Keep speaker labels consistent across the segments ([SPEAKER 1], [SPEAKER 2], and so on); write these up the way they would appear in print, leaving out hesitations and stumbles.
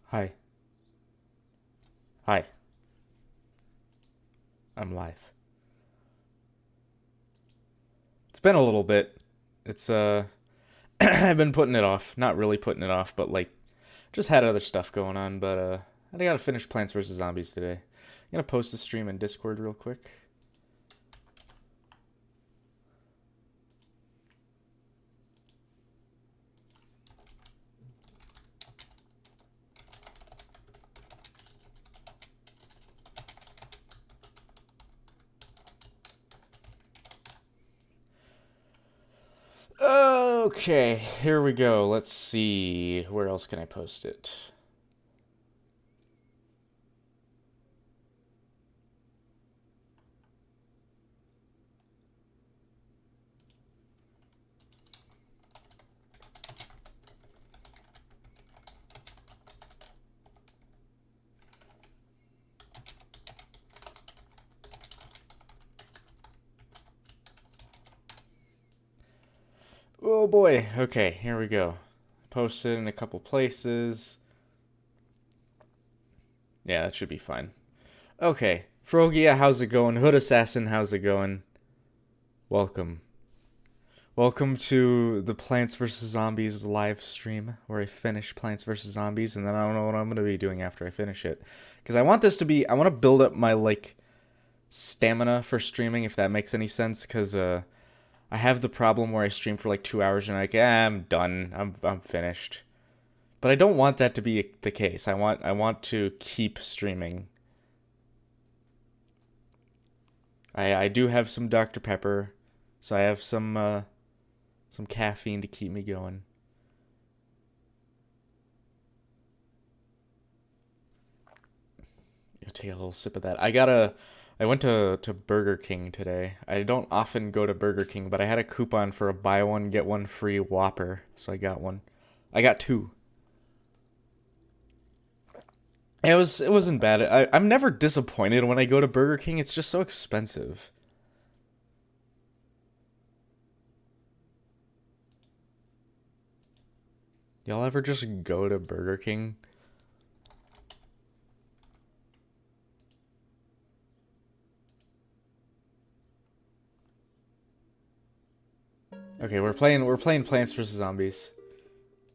[SPEAKER 1] Hi. Hi. I'm live. It's been a little bit. It's I've been putting it off. Not really putting it off, but like just had other stuff going on, but I gotta finish Plants vs Zombies today. I'm gonna post the stream in Discord real quick. Okay, here we go. Let's see. Where else can I post it? Oh boy. Okay, here we go. Posted in a couple places. Yeah, that should be fine. Okay. Frogia, how's it going? Hood Assassin, how's it going? Welcome. Welcome to the Plants vs. Zombies live stream, where I finish Plants vs. Zombies, and then I don't know what I'm going to be doing after I finish it. Because I want this to be, I want to build up my, like, stamina for streaming, if that makes any sense, because I have the problem where I stream for, like, 2 hours, and I'm like, I'm done, I'm finished. But I don't want that to be the case. I want to keep streaming. I do have some Dr. Pepper, so I have some caffeine to keep me going. I'll take a little sip of that. I went to Burger King today. I don't often go to Burger King, but I had a coupon for a buy one get one free Whopper, so I got one. I got two. It wasn't bad. I'm never disappointed when I go to Burger King. It's just so expensive. Y'all ever just go to Burger King? Okay, we're playing Plants vs Zombies.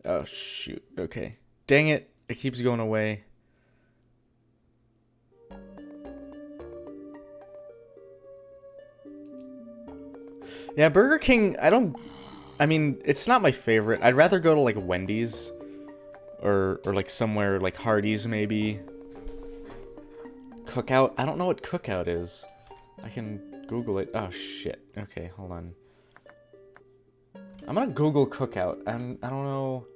[SPEAKER 1] Oh shoot. Okay. Dang it. It keeps going away. Yeah, Burger King, I mean, it's not my favorite. I'd rather go to like Wendy's or like somewhere like Hardee's maybe. Cookout? I don't know what Cookout is. I can Google it. Oh shit. Okay, hold on. I'm gonna Google Cookout. I don't know.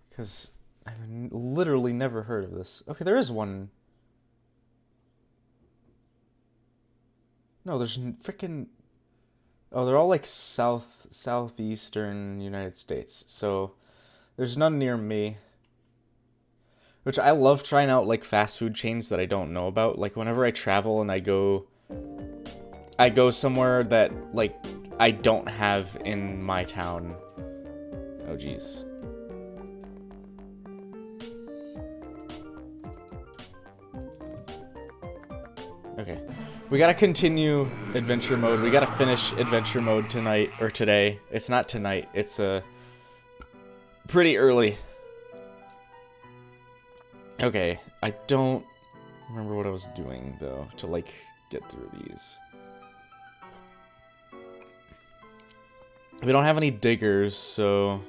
[SPEAKER 1] Because I've literally never heard of this. Okay, there is one. No, there's freaking. Oh, they're all like southeastern United States. So there's none near me. Which I love trying out like fast food chains that I don't know about. Like whenever I travel and I go somewhere that like I don't have in my town. Oh jeez. Okay. We gotta continue adventure mode. We gotta finish adventure mode tonight, or today. It's not tonight. It's pretty early. Okay. I don't remember what I was doing, though, to, like, get through these. We don't have any diggers, so...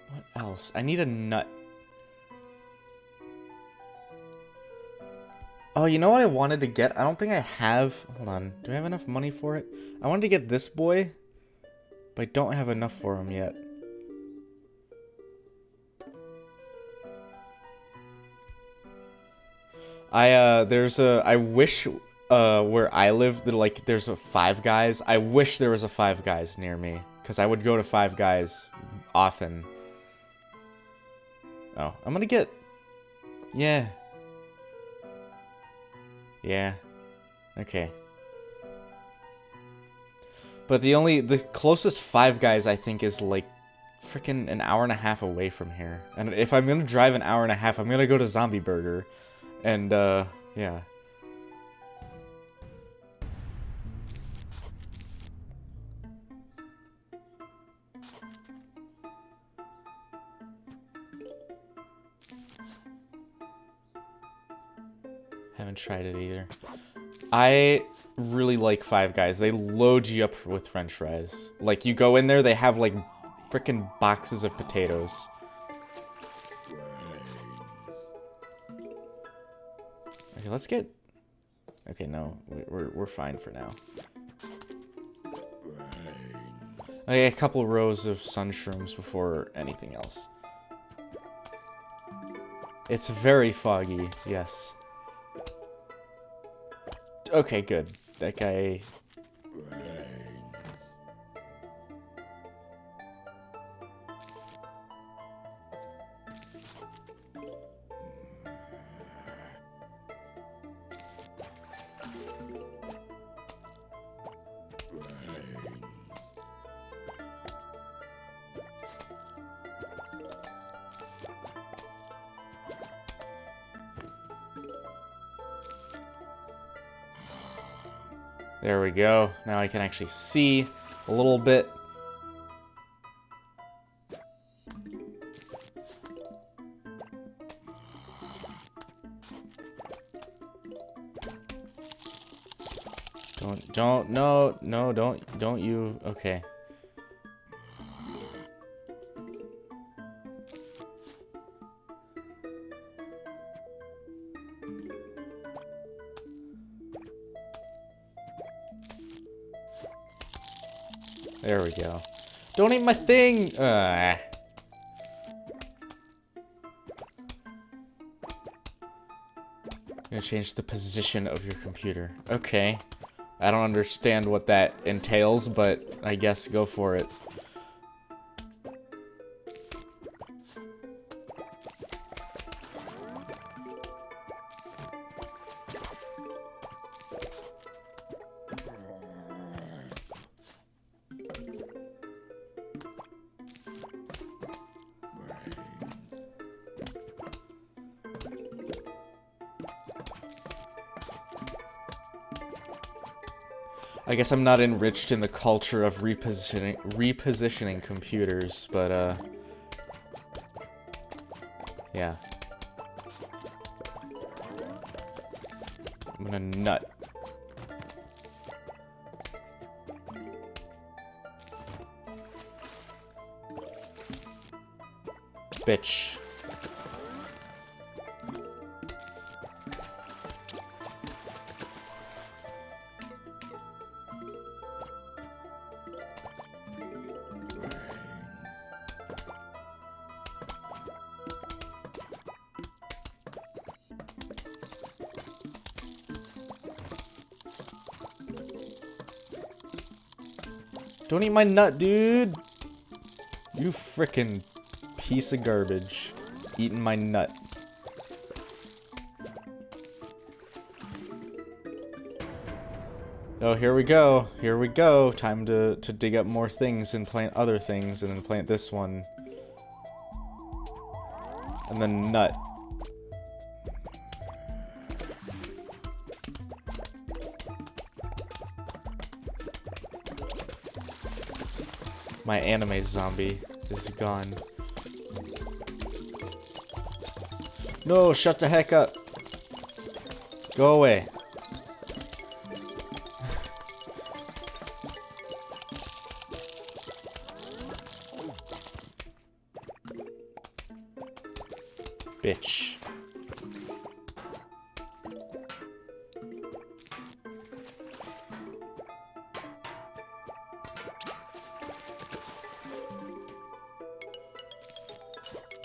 [SPEAKER 1] What else? I need a nut. Oh, you know what I wanted to get? I don't think I have... Hold on. Do I have enough money for it? I wanted to get this boy, but I don't have enough for him yet. I wish, where I live, that, like, there's a Five Guys. I wish there was a Five Guys near me, because I would go to Five Guys often. Oh, I'm gonna get... Yeah. Yeah. Okay. But the closest Five Guys, I think, is like freaking an hour and a half away from here. And if I'm gonna drive an hour and a half, I'm gonna go to Zombie Burger. And, yeah. Haven't tried it either. I really like Five Guys. They load you up with French fries. Like, you go in there, they have, like, frickin' boxes of potatoes. Okay, let's get... Okay, no. We're fine for now. Okay, a couple rows of sun shrooms before anything else. It's very foggy, yes. Okay, good. That guy... There we go. Now I can actually see a little bit. Don't you, okay. There we go. Don't eat my thing! Gonna change the position of your computer. Okay. I don't understand what that entails, but I guess go for it. I guess I'm not enriched in the culture of repositioning computers, but yeah. I'm gonna nut. Bitch. Don't eat my nut, dude! You frickin' piece of garbage. Eating my nut. Oh, here we go. Here we go. Time to dig up more things and plant other things, and then plant this one. And then nut. My anime zombie is gone. No, shut the heck up. Go away. Bitch.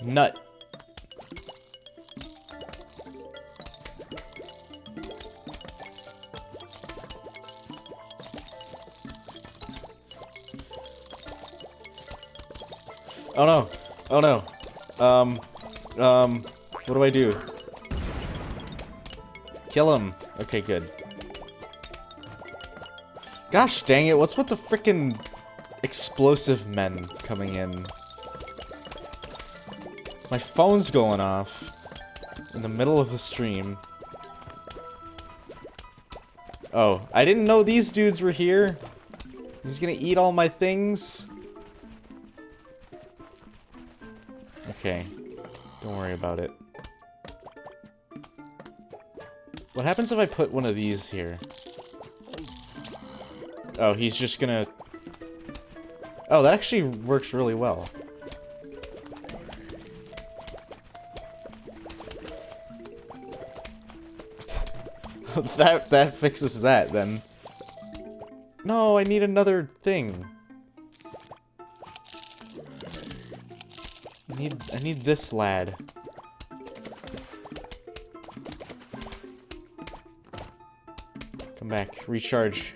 [SPEAKER 1] Nut. Oh no. Oh no. What do I do? Kill him. Okay, good. Gosh dang it, what's with the frickin' explosive men coming in? My phone's going off in the middle of the stream. Oh, I didn't know these dudes were here. He's gonna eat all my things. Okay, don't worry about it. What happens if I put one of these here? Oh, he's just gonna... Oh, that actually works really well. that fixes that, then. No, I need another thing. I need this lad. Come back, recharge.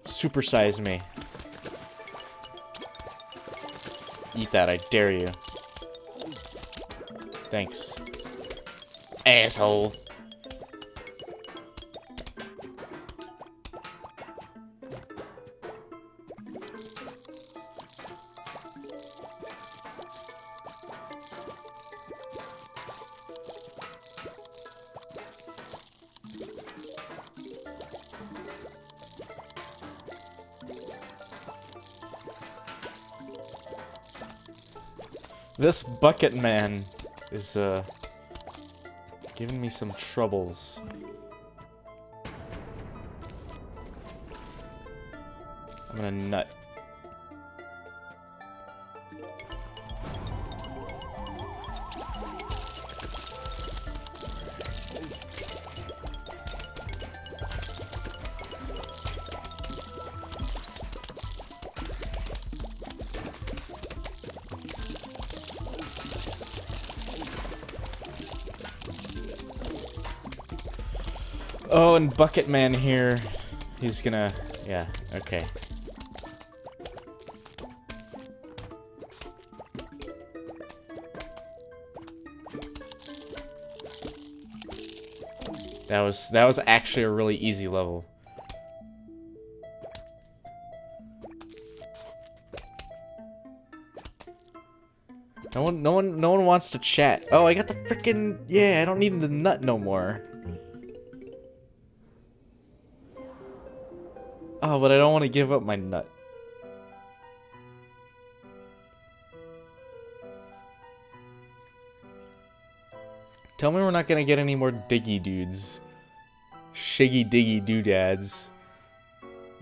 [SPEAKER 1] Supersize me. Eat that, I dare you. Thanks. Asshole. This bucket man is, giving me some troubles. I'm gonna nut. Oh, and Bucket Man here. He's gonna... Yeah, okay. That was actually a really easy level. No one wants to chat. Oh, I got the frickin'... Yeah, I don't need the nut no more. Oh, but I don't want to give up my nut. Tell me we're not gonna get any more diggy dudes. Shiggy diggy doodads.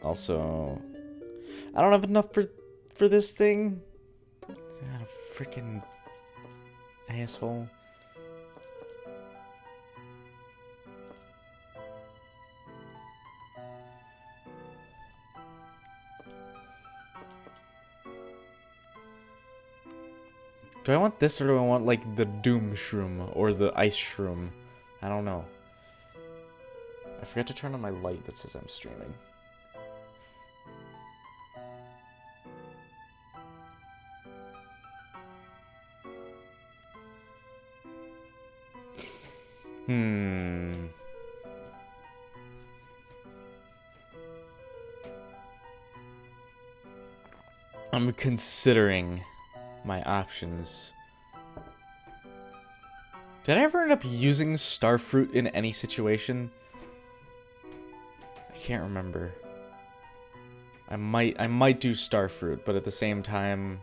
[SPEAKER 1] Also, I don't have enough for this thing. God, a freaking asshole. Do I want this or do I want, like, the Doom Shroom or the Ice Shroom? I don't know. I forgot to turn on my light that says I'm streaming. I'm considering my options. Did I ever end up using Starfruit in any situation? I can't remember. I might do Starfruit, but at the same time,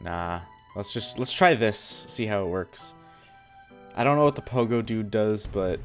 [SPEAKER 1] nah. Let's try this, see how it works. I don't know what the Pogo Dude does, but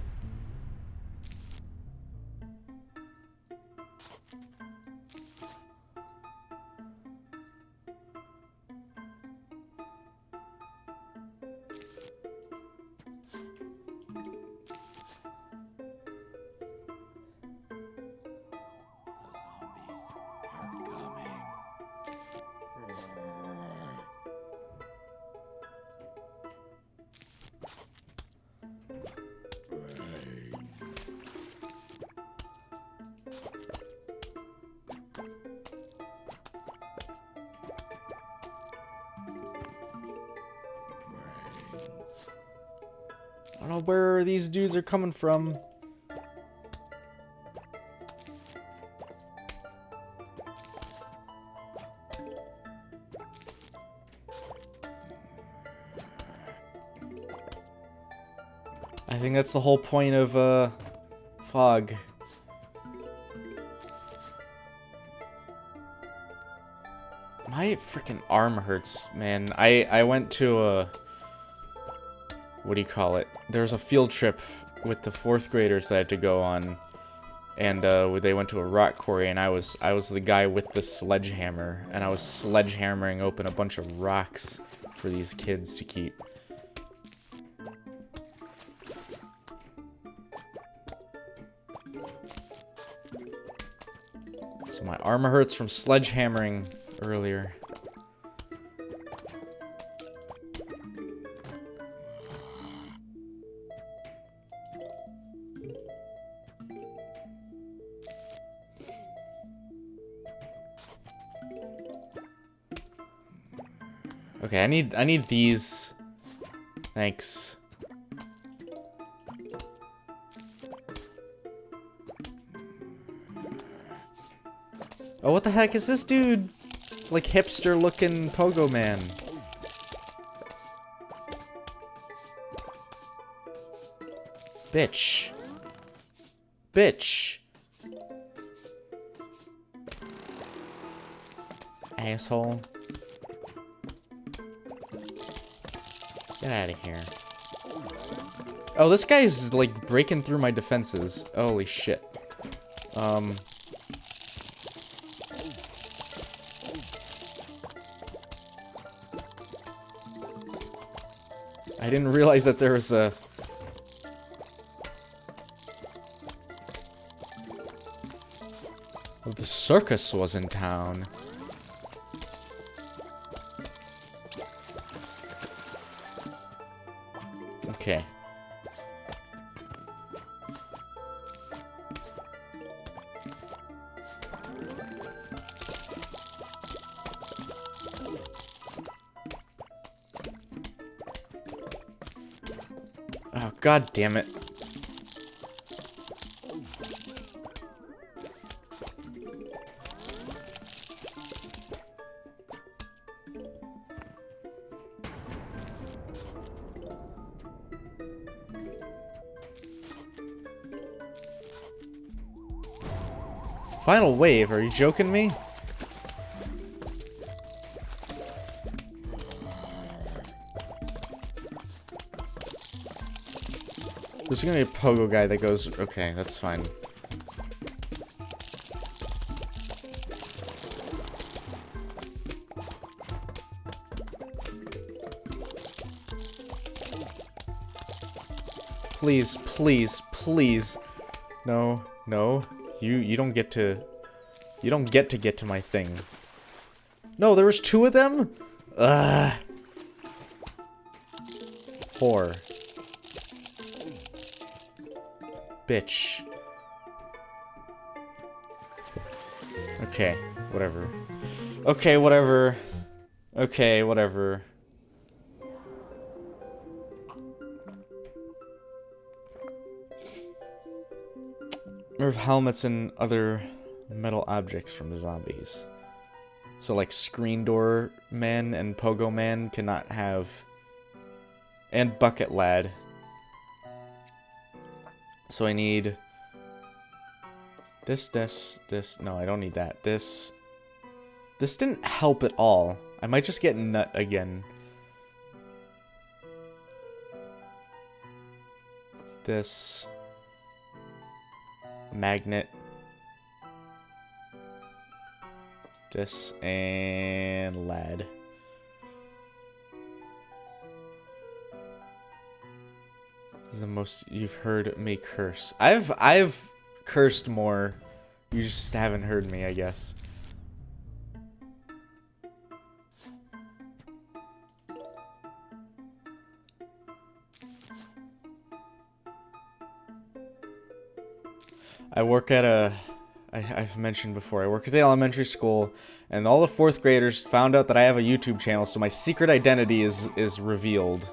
[SPEAKER 1] don't know where these dudes are coming from. I think that's the whole point of, fog. My freaking arm hurts, man. I went to a... What do you call it? There was a field trip with the 4th graders that I had to go on. And, they went to a rock quarry, and I was the guy with the sledgehammer. And I was sledgehammering open a bunch of rocks for these kids to keep. So my arm hurts from sledgehammering earlier. Okay, I need these. Thanks. Oh, what the heck is this dude? Like hipster looking pogo man. Bitch. Bitch. Asshole. Get out of here. Oh, this guy's like breaking through my defenses. Holy shit. I didn't realize that there was a... Oh, the circus was in town. Okay. Oh, god damn it. Final wave, are you joking me? There's gonna be a pogo guy that goes... Okay, that's fine. Please, please, please. No, no. You don't get to... You don't get to my thing. No, there was 2 of them? Ugh. Whore. Bitch. Okay, whatever. Okay, whatever. Okay, whatever. Remove helmets and other metal objects from zombies. So like screen door men and pogo man cannot have... And bucket lad. So I need... This. No, I don't need that. This didn't help at all. I might just get nut again. This... Magnet. This and lad. This is the most you've heard me curse. I've cursed more. You just haven't heard me, I guess. I work at a... I've mentioned before, I work at the elementary school, and all the 4th graders found out that I have a YouTube channel, so my secret identity is revealed.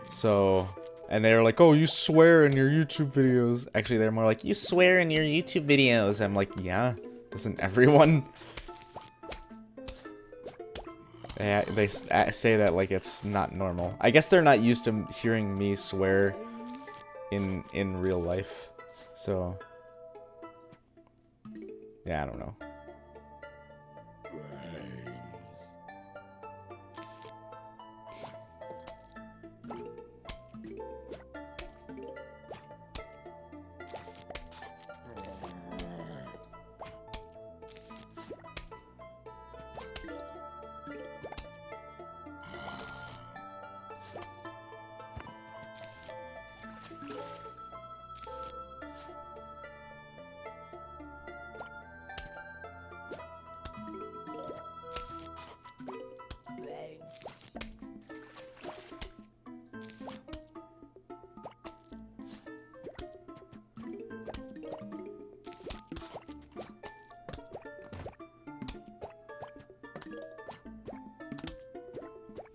[SPEAKER 1] So, And they're like, oh, you swear in your YouTube videos. Actually, they're more like, you swear in your YouTube videos. I'm like, yeah, doesn't everyone? Yeah, they say that like it's not normal. I guess they're not used to hearing me swear in real life. So, yeah, I don't know.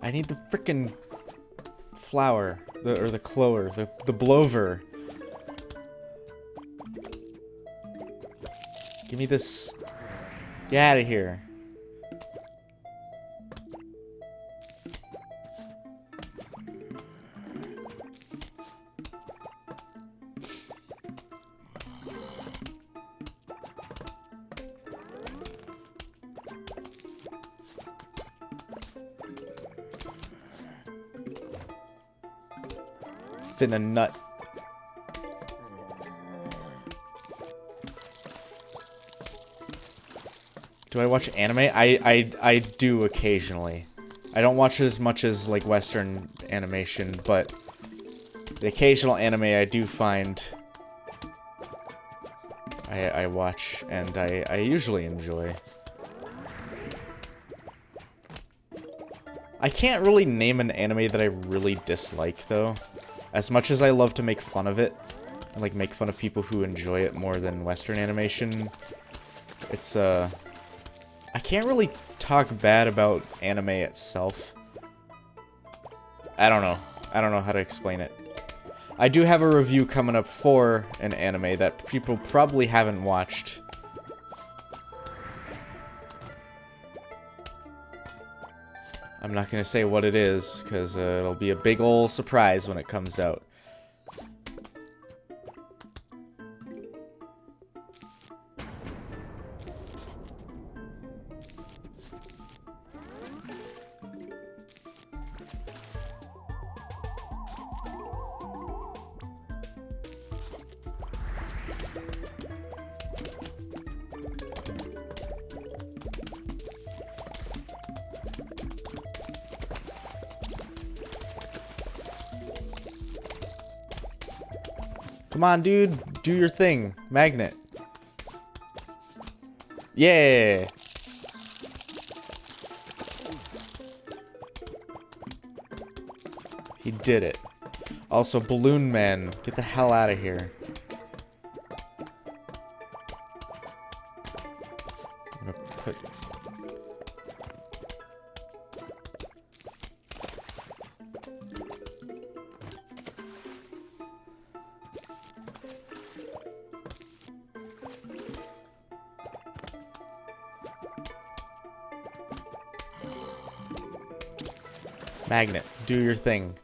[SPEAKER 1] I need the frickin' flower, or the clover, the blover. Give me this. Get out of here. Finna nut. Do I watch anime? I do occasionally. I don't watch it as much as like Western animation, but the occasional anime I do find I watch and I usually enjoy. I can't really name an anime that I really dislike though. As much as I love to make fun of it, and like make fun of people who enjoy it more than Western animation, it's I can't really talk bad about anime itself. I don't know. I don't know how to explain it. I do have a review coming up for an anime that people probably haven't watched. I'm not gonna say what it is, because it'll be a big ol' surprise when it comes out. Come on, dude. Do your thing. Magnet. Yeah. He did it. Also, Balloon Man. Get the hell out of here. I'm gonna put... Magnet, do your thing.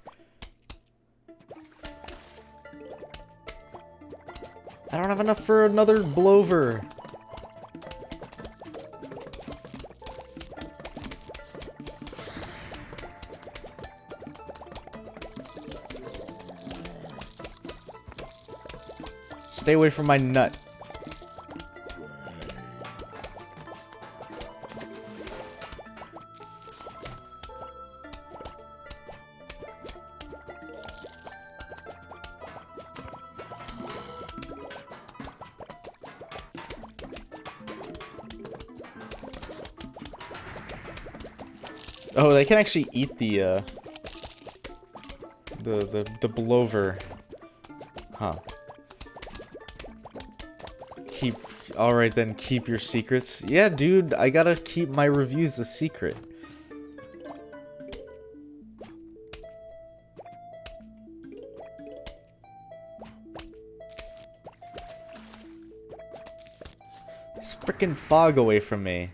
[SPEAKER 1] I don't have enough for another blover. Stay away from my nut. Oh, they can actually eat the blover. Huh. Alright then, keep your secrets. Yeah, dude, I gotta keep my reviews a secret. frickin' fog away from me.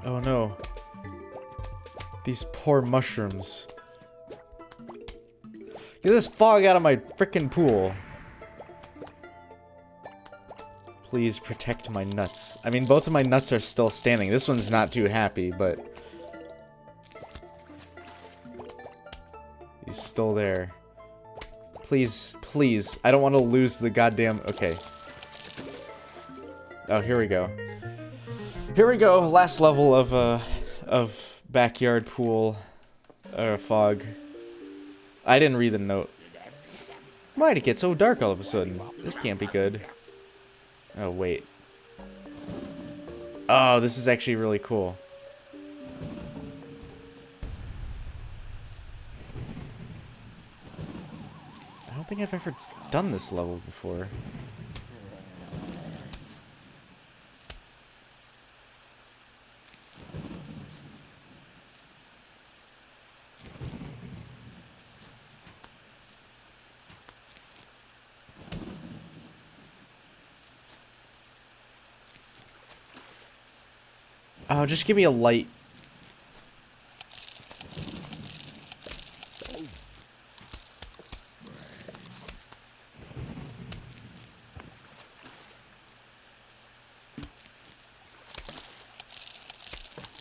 [SPEAKER 1] Oh no. These poor mushrooms. Get this fog out of my frickin' pool. Please protect my nuts. I mean, both of my nuts are still standing. This one's not too happy, but... he's still there. Please, please. I don't want to lose the goddamn... okay. Oh, here we go. Here we go. Last level of backyard pool. Fog. I didn't read the note. Why'd it get so dark all of a sudden? This can't be good. Oh, wait. Oh, this is actually really cool. I don't think I've ever done this level before. Oh, just give me a light.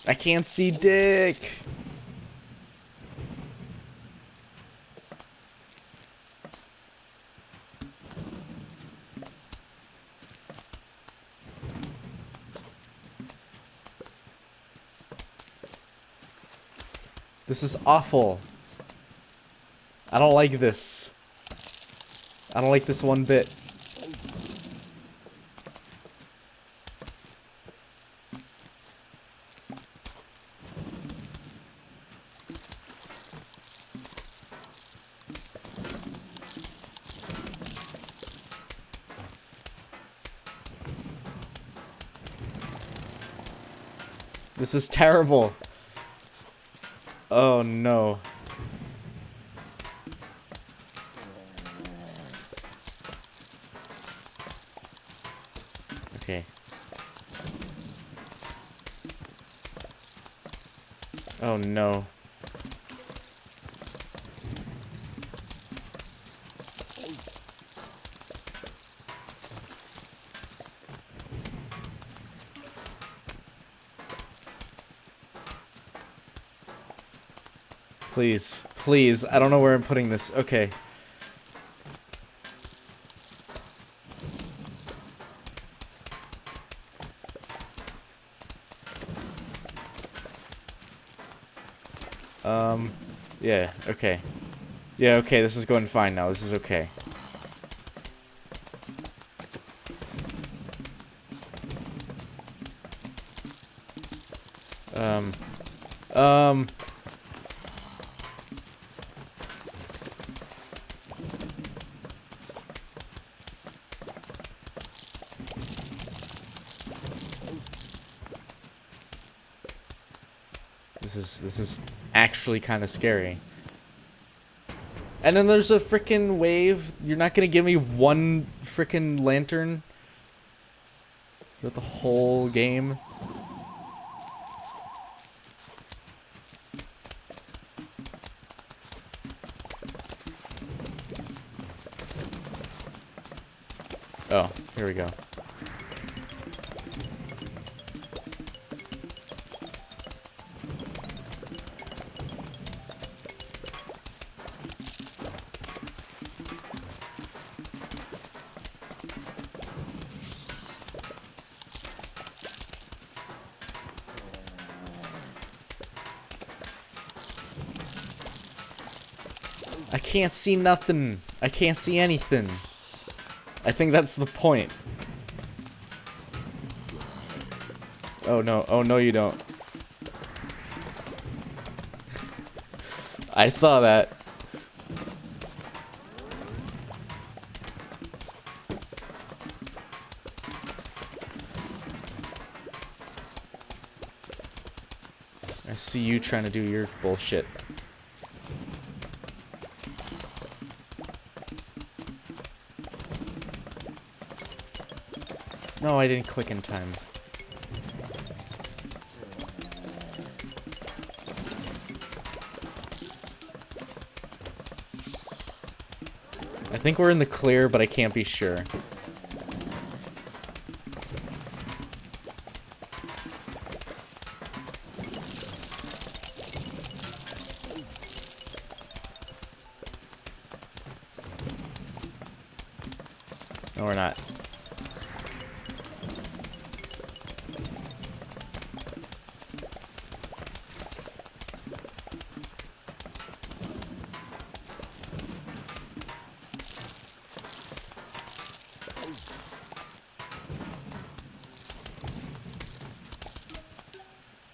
[SPEAKER 1] I can't see dick. This is awful. I don't like this. I don't like this one bit. This is terrible. Oh no. Okay. Oh no. Please, please. I don't know where I'm putting this. Okay. Yeah, okay. Yeah, okay, this is going fine now. This is okay. This is actually kind of scary. And then there's a frickin' wave. You're not gonna give me one frickin' lantern throughout the whole game. Oh, here we go. I can't see nothing. I can't see anything. I think that's the point. Oh no you don't. I saw that. I see you trying to do your bullshit. No, I didn't click in time. I think we're in the clear, but I can't be sure. No, we're not.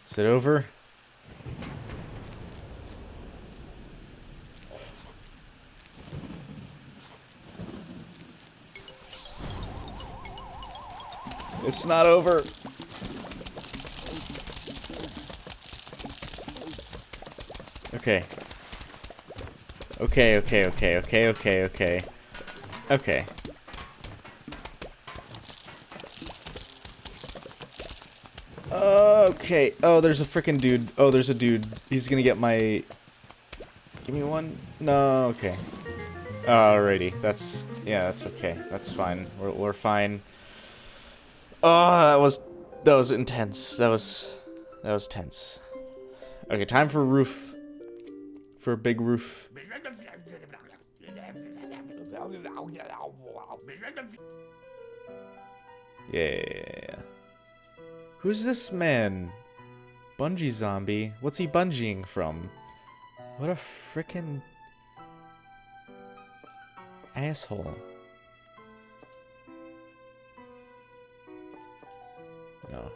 [SPEAKER 1] Is it over? It's not over. Okay. Okay. Okay. Okay. Oh, there's a frickin' dude. Oh, there's a dude. He's gonna get my... Give me one? No, okay. Alrighty. That's... Yeah, that's okay. That's fine. We're fine. Oh, that was intense. That was tense. Okay, time for roof. For a big roof. Yeah. Who's this man? Bungee zombie? What's he bungeeing from? What a frickin' asshole. No.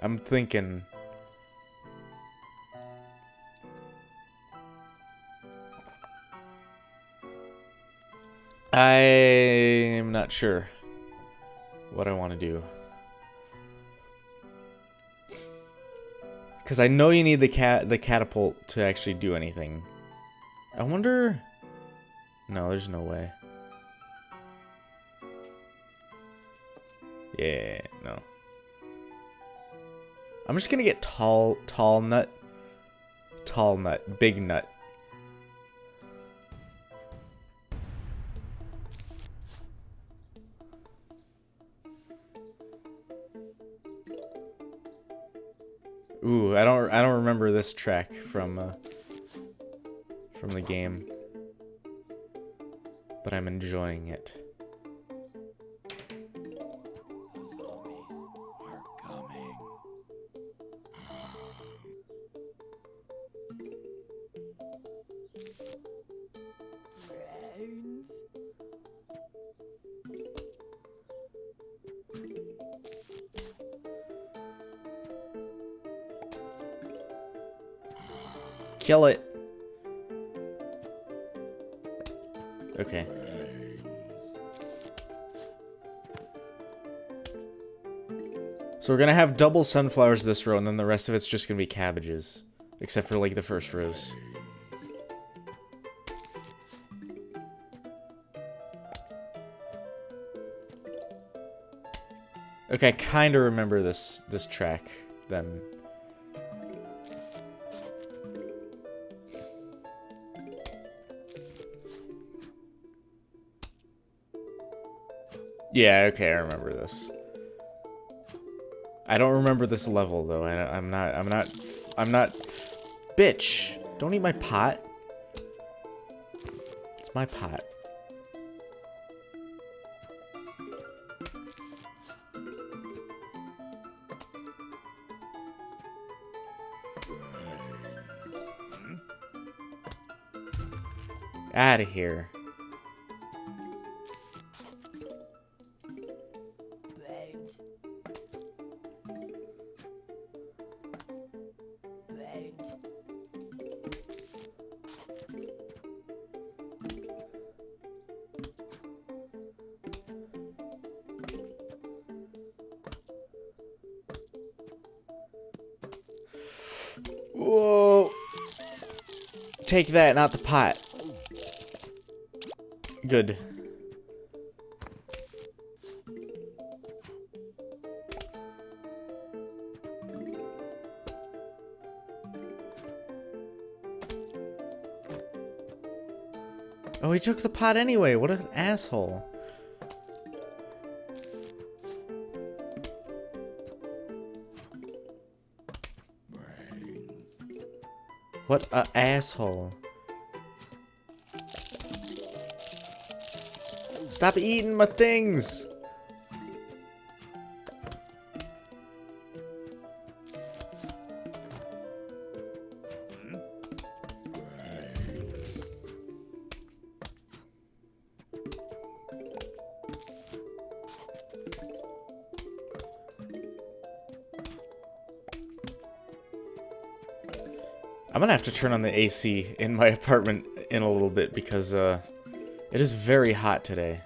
[SPEAKER 1] I'm thinking. I'm not sure what I want to do. Because I know you need the catapult to actually do anything. I wonder... No, there's no way. Yeah, no. I'm just gonna get tall nut, big nut. Ooh, I don't remember this track from the game, but I'm enjoying it. Kill it. Okay. So we're gonna have double sunflowers this row, and then the rest of it's just gonna be cabbages. Except for, like, the first rows. Okay, I kinda remember this track, then. Yeah, okay, I remember this. I don't remember this level though. I'm not bitch. Don't eat my pot. It's my pot. Out of here. Whoa. Take that, not the pot. Good. Oh, he took the pot anyway. What an asshole. What a asshole. Stop eating my things. I'm gonna have to turn on the AC in my apartment in a little bit because it is very hot today.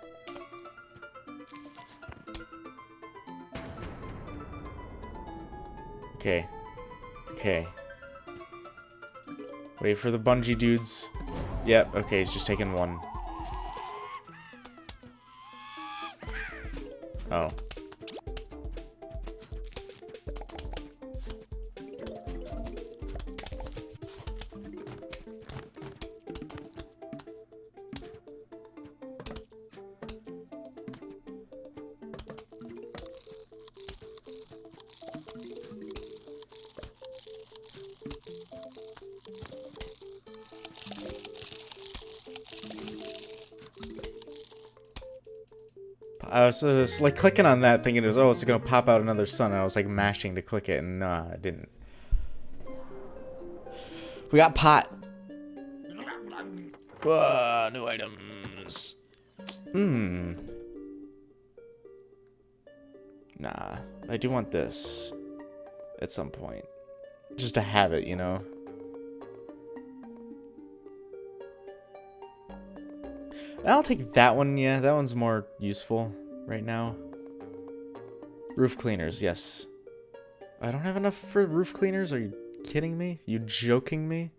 [SPEAKER 1] Okay. Okay. Wait for the bungee dudes. Yep, okay, he's just taking one. Oh. I was just, like clicking on that thinking it was, oh, it's gonna pop out another sun. I was like mashing to click it and nah, I didn't. We got pot. Whoa, new items. Nah, I do want this at some point. Just to have it, you know? I'll take that one, yeah. That one's more useful right now. Roof cleaners, yes. I don't have enough for roof cleaners? Are you kidding me? You joking me?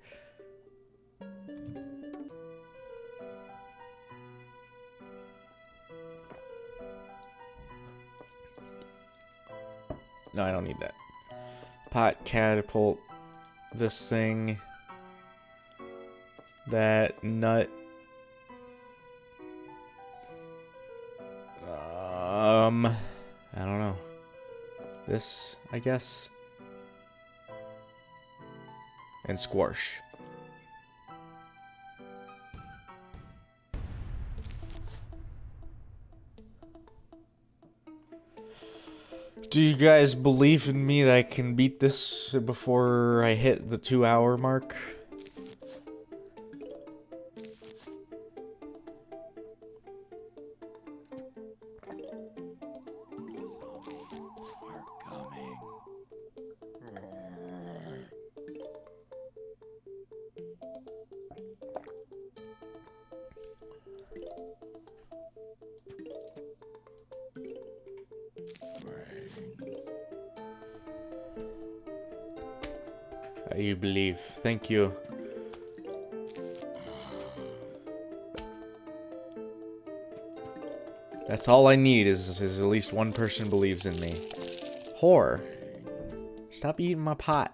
[SPEAKER 1] No, I don't need that. Pot, catapult, this thing, that, nut. I don't know. This, I guess. And squash. Do you guys believe in me that I can beat this before I hit the 2-hour mark? You believe. Thank you. That's all I need is at least one person believes in me. Whore. Stop eating my pot.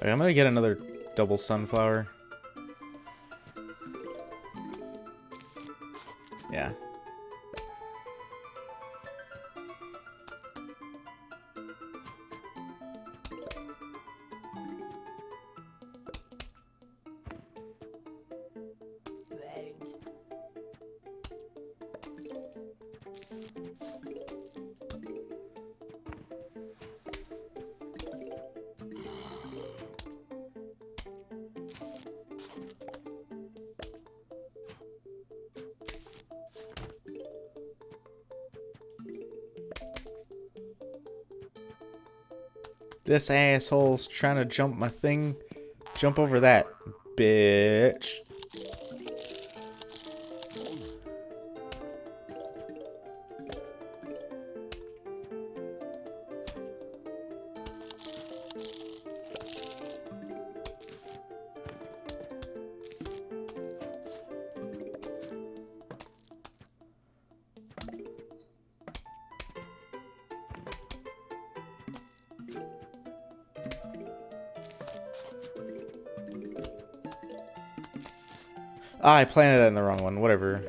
[SPEAKER 1] Okay, I'm gonna get another double sunflower. Yeah. This asshole's trying to jump my thing. Jump over that, bitch. Ah, I planted that in the wrong one. Whatever.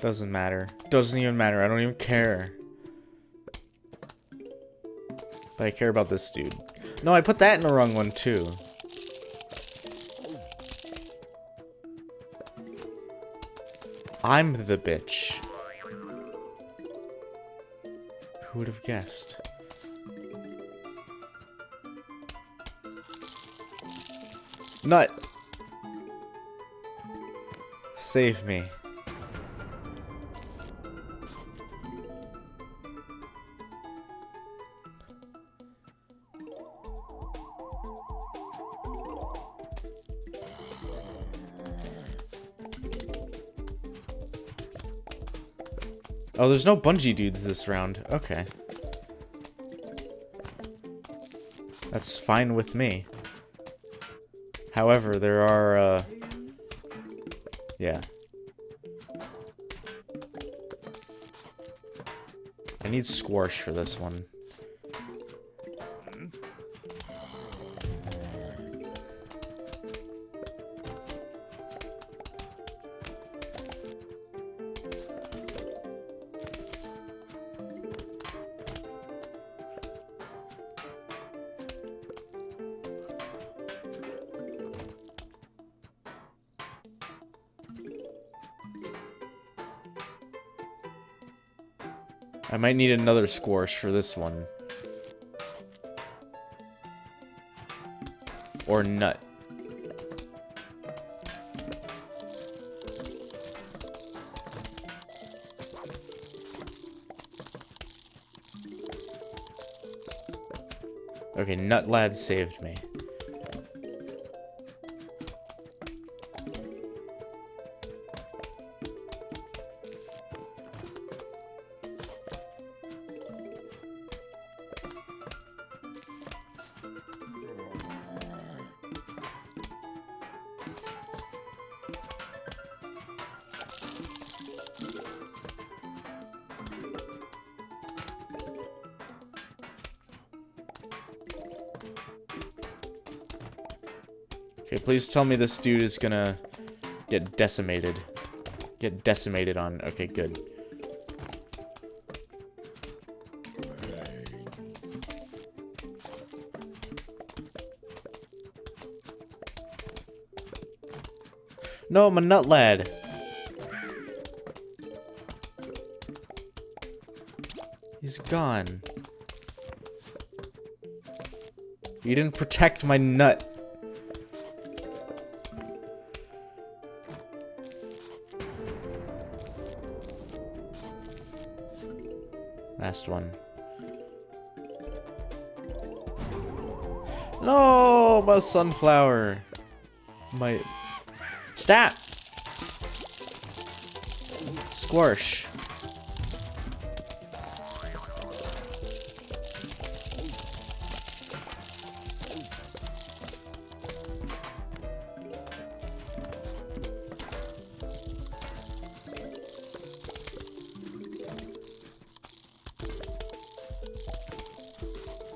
[SPEAKER 1] Doesn't matter. Doesn't even matter. I don't even care. But I care about this dude. No, I put that in the wrong one too. I'm the bitch. Who would have guessed? Nut! Save me. Oh, there's no bungee dudes this round. Okay. That's fine with me. However, there are, yeah. I need squash for this one. I might need another squash for this one. Or nut. Okay, Nut Lad saved me. Okay, please tell me this dude is gonna get decimated. Get decimated on. Okay, good. No, I'm a nut lad. He's gone. You didn't protect my nut. Last one. No, my sunflower. My... Stop! Squash.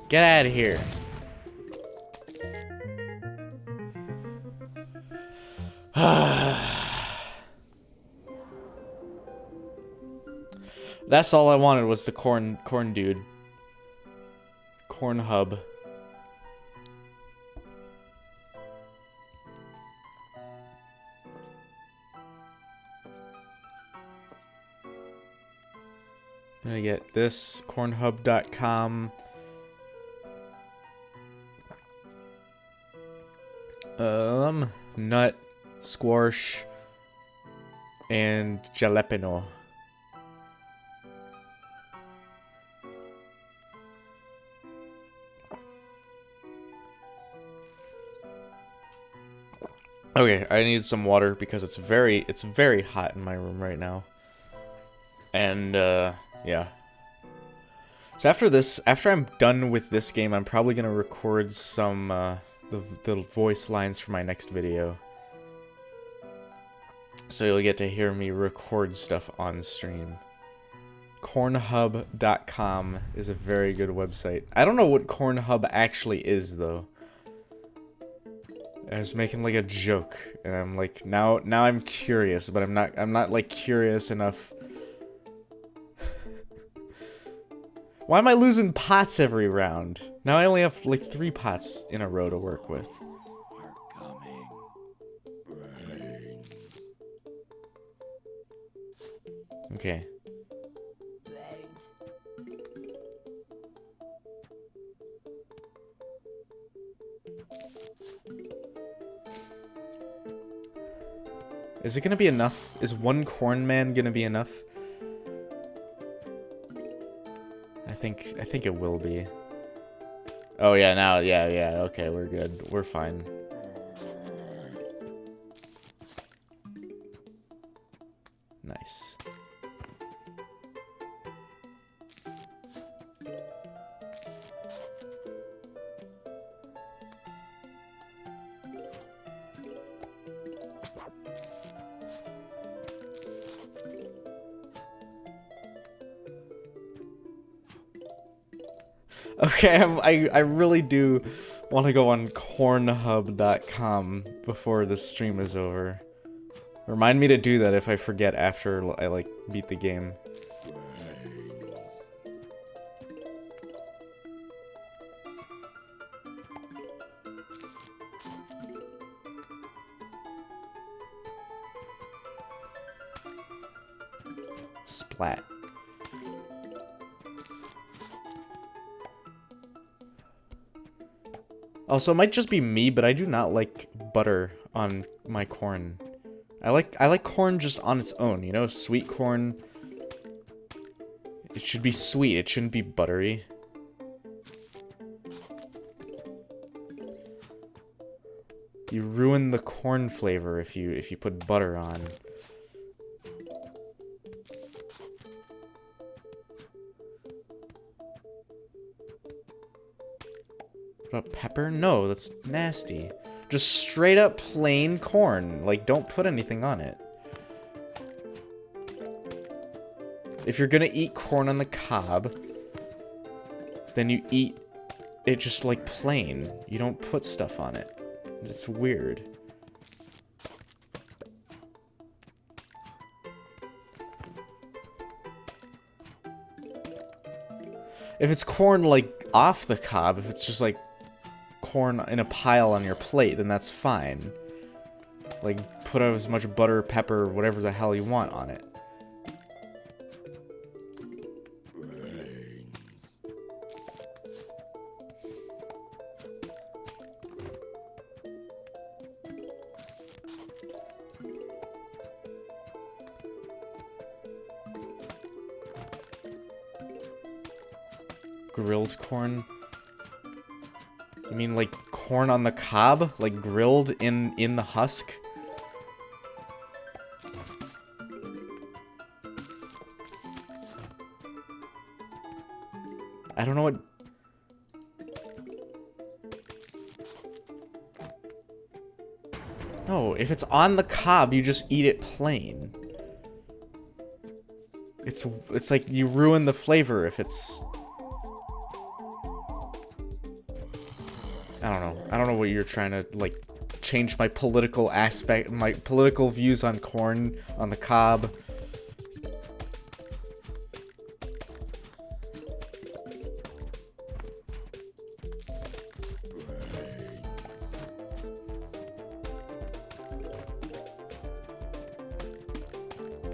[SPEAKER 1] Get out of here. That's all I wanted was the corn dude. Corn hub. I'm gonna get this cornhub.com. Nut, squash, and jalapeno. Okay, I need some water because it's very hot in my room right now. And yeah. So after I'm done with this game, I'm probably gonna record some the voice lines for my next video. So you'll get to hear me record stuff on stream. Cornhub.com is a very good website. I don't know what Cornhub actually is though. I was making like a joke, and I'm like now I'm curious, but I'm not like curious enough. Why am I losing pots every round? Now I only have like 3 pots in a row to work with. Okay. Is it gonna be enough? Is 1 corn man gonna be enough? I think it will be. Oh yeah, now yeah, okay, we're good. We're fine. Nice. Okay, I really do want to go on cornhub.com before this stream is over. Remind me to do that if I forget after I like beat the game. Splat. Also, it might just be me, but I do not like butter on my corn. I like corn just on its own, you know? Sweet corn. It should be sweet, it shouldn't be buttery. You ruin the corn flavor if you put butter on. What about pepper? No, that's nasty. Just straight up plain corn. Like, don't put anything on it. If you're gonna eat corn on the cob, then you eat it just like plain. You don't put stuff on it. It's weird. If it's corn like off the cob, if it's just like corn in a pile on your plate, then that's fine. Like, put as much butter, pepper, whatever the hell you want on it. Grilled corn? You mean like corn on the cob? Like grilled in the husk? I don't know what... No, if it's on the cob, you just eat it plain. It's like you ruin the flavor if it's... I don't know. I don't know what you're trying to, like, change my political aspect, my political views on corn on the cob.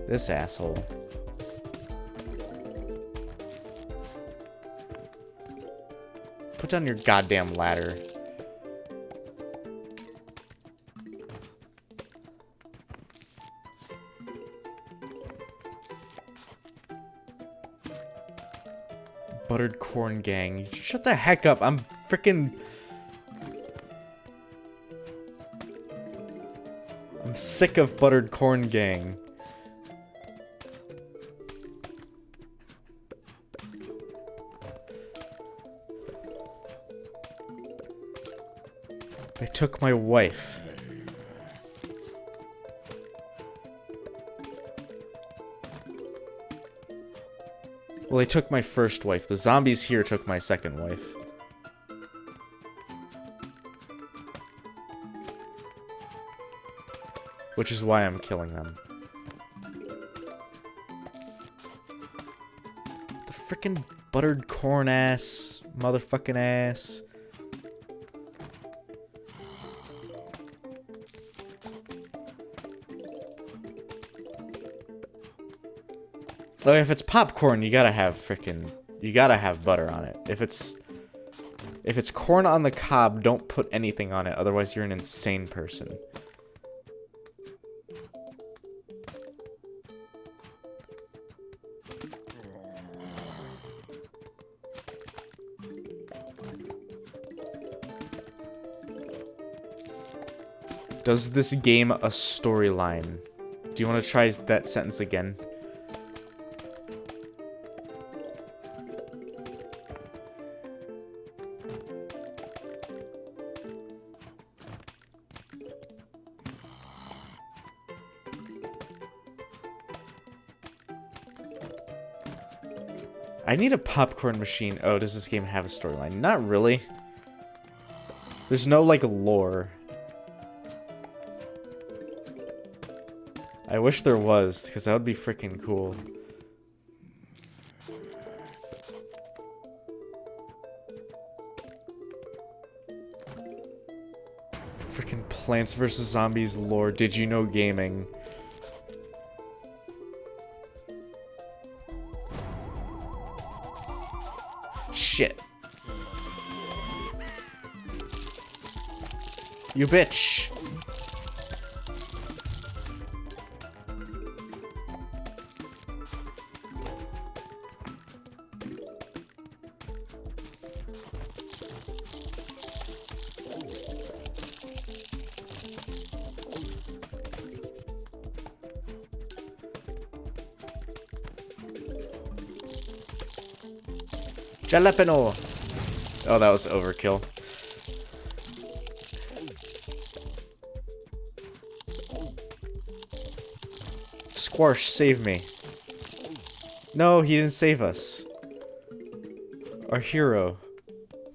[SPEAKER 1] This asshole. Put down your goddamn ladder. Buttered corn gang. Shut the heck up. I'm freaking... I'm sick of buttered corn gang. They took my wife. Well, they took my first wife. The zombies here took my second wife. Which is why I'm killing them. The frickin' buttered corn ass, motherfucking ass. So if it's popcorn, you gotta have butter on it. If it's corn on the cob, don't put anything on it, otherwise you're an insane person. Does this game a storyline? Do you want to try that sentence again? I need a popcorn machine. Oh, does this game have a storyline? Not really. There's no, like, lore. I wish there was, because that would be freaking cool. Freaking Plants vs. Zombies lore. Did you know gaming? Shit. You bitch. Jalapeno. Oh, that was overkill. Squash, save me. No, he didn't save us. Our hero.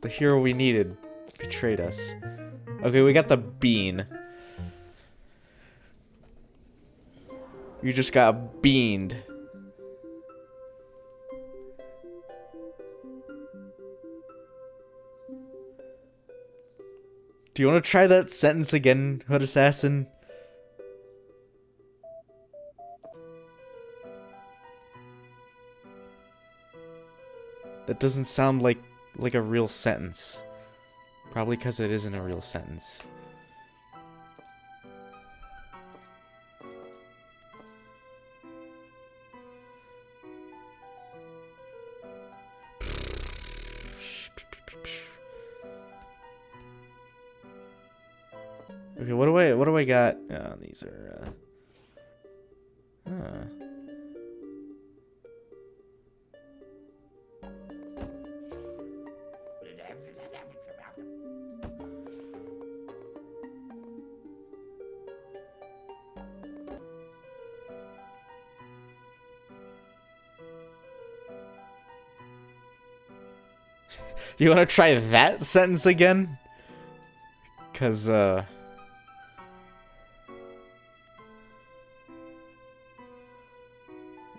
[SPEAKER 1] The hero we needed betrayed us. Okay, we got the bean. You just got beaned. Do you want to try that sentence again, Hood Assassin? That doesn't sound like a real sentence. Probably because it isn't a real sentence. Okay, what do I got? Oh, these are You want to try that sentence again? Cause I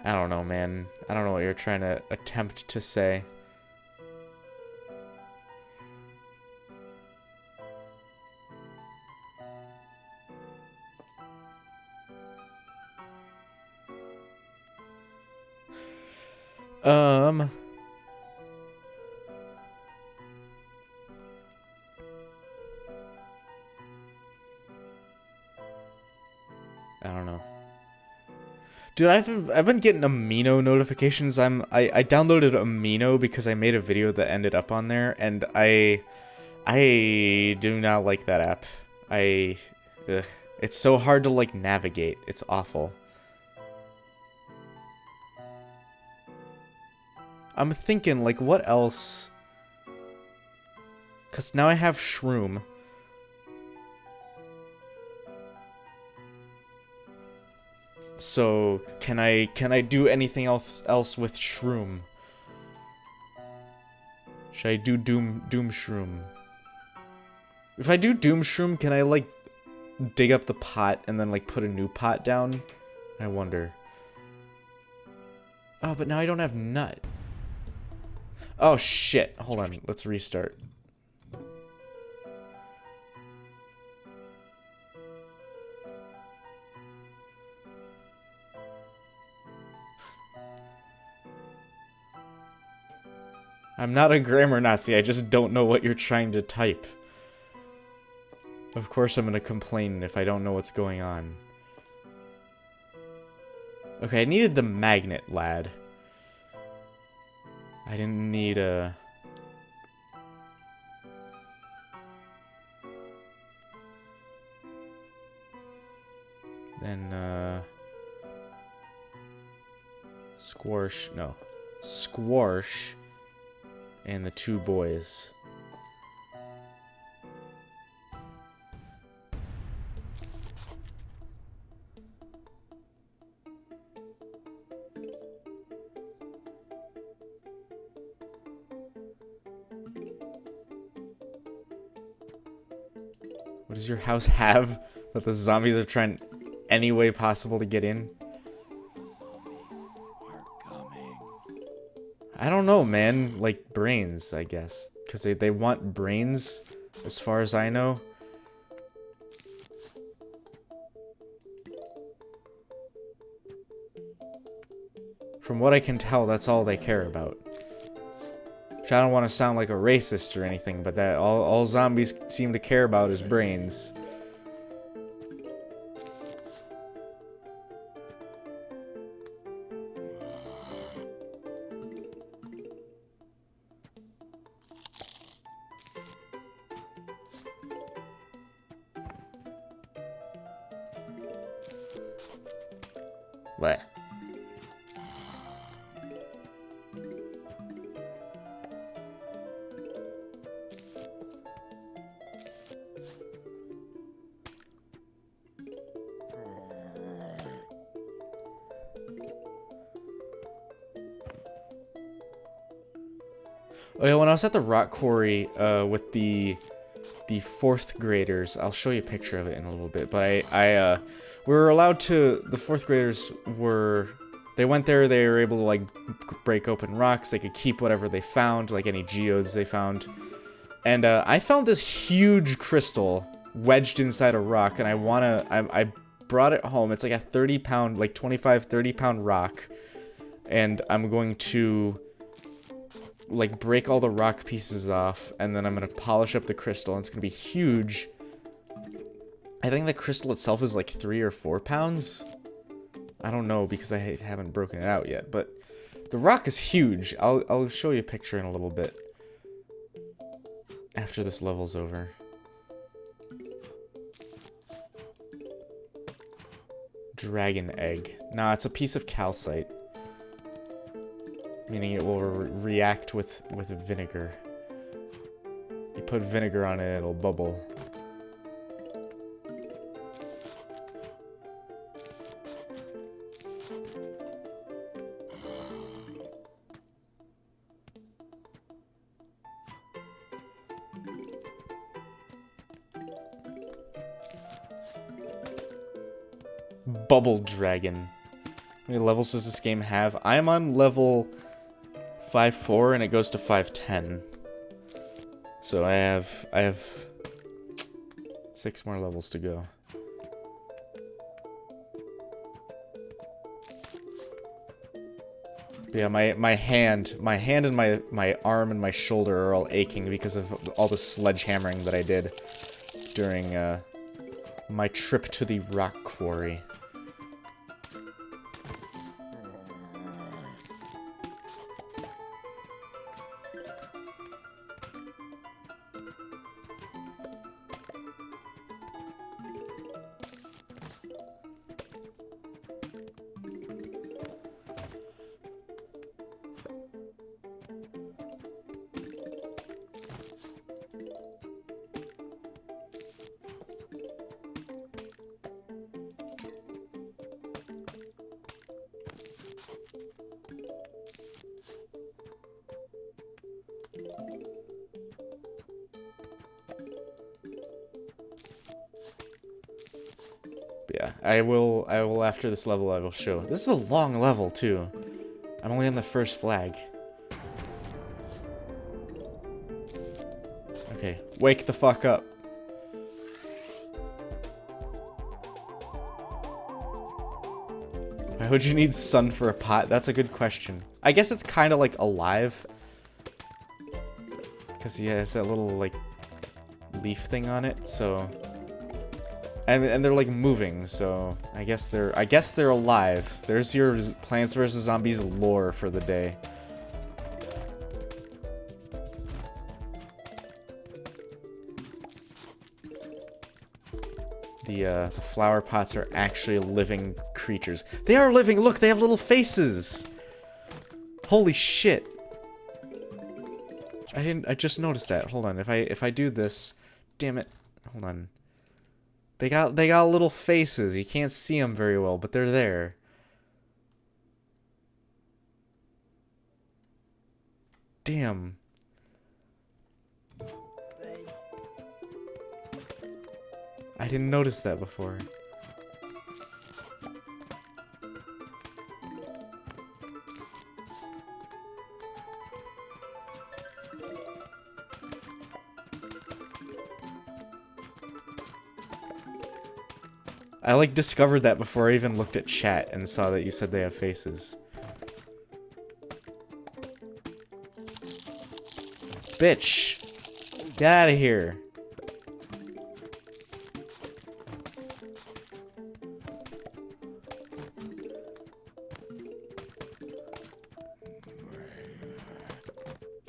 [SPEAKER 1] don't know, man. I don't know what you're trying to attempt to say. I don't know. Dude, I've been getting Amino notifications. I downloaded Amino because I made a video that ended up on there, and I do not like that app. Ugh. It's so hard to like navigate. It's awful. I'm thinking like what else? Cause now I have Shroom. So can I do anything else with Shroom? Should I do Doom Shroom? If I do Doom Shroom, can I like dig up the pot and then like put a new pot down? I wonder. Oh, but now I don't have nut. Oh shit. Hold on, let's restart. I'm not a grammar Nazi, I just don't know what you're trying to type. Of course I'm gonna complain if I don't know what's going on. Okay, I needed the magnet, lad. I didn't need a... Then, Squash, no. Squash and the two boys. What does your house have that the zombies are trying any way possible to get in? I don't know, man. Like, brains, I guess. Because they want brains, as far as I know. From what I can tell, that's all they care about. Which I don't want to sound like a racist or anything, but that all zombies seem to care about is brains. What? Oh yeah, when I was at the rock quarry with the fourth graders, I'll show you a picture of it in a little bit. But we were allowed to. The fourth graders were. They went there. They were able to like break open rocks. They could keep whatever they found, like any geodes they found. And I found this huge crystal wedged inside a rock, and I brought it home. It's like a 30-pound, like 25, 30-pound rock, and I'm going to like break all the rock pieces off, and then I'm gonna polish up the crystal, and it's gonna be huge. I think the crystal itself is like 3 or 4 pounds. I don't know because I haven't broken it out yet, but the rock is huge. I'll show you a picture in a little bit after this level's over. Dragon egg. Nah, it's a piece of calcite. Meaning it will react with vinegar. You put vinegar on it, it'll bubble. Bubble Dragon. How many levels does this game have? I'm on level 5-4 and it goes to 5-10. So I have 6 more levels to go. Yeah, my hand and my arm and my shoulder are all aching because of all the sledgehammering that I did during my trip to the rock quarry. Yeah, I will after this level I will show. This is a long level too. I'm only on the first flag. Okay, wake the fuck up. Why would you need sun for a pot? That's a good question. I guess it's kind of like alive. Because yeah, it's that little like leaf thing on it, so and they're like moving, so I guess they're alive. There's your Plants vs. Zombies lore for the day. The flower pots are actually living creatures. They are living. Look, they have little faces. Holy shit. I just noticed that. Hold on. If I do this, damn it. Hold on. They got little faces. You can't see them very well, but they're there. Damn. I didn't notice that before. I like discovered that before I even looked at chat and saw that you said they have faces. Bitch! Get out of here.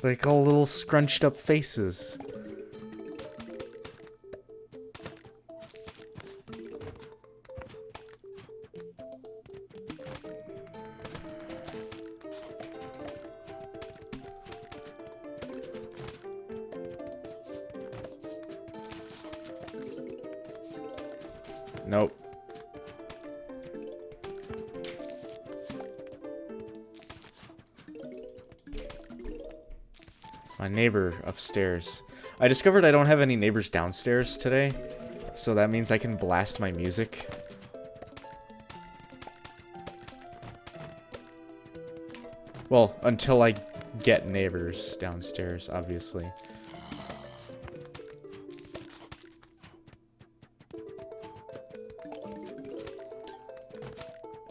[SPEAKER 1] Like all little scrunched up faces. Nope. My neighbor upstairs. I discovered I don't have any neighbors downstairs today, so that means I can blast my music. Well, until I get neighbors downstairs, obviously.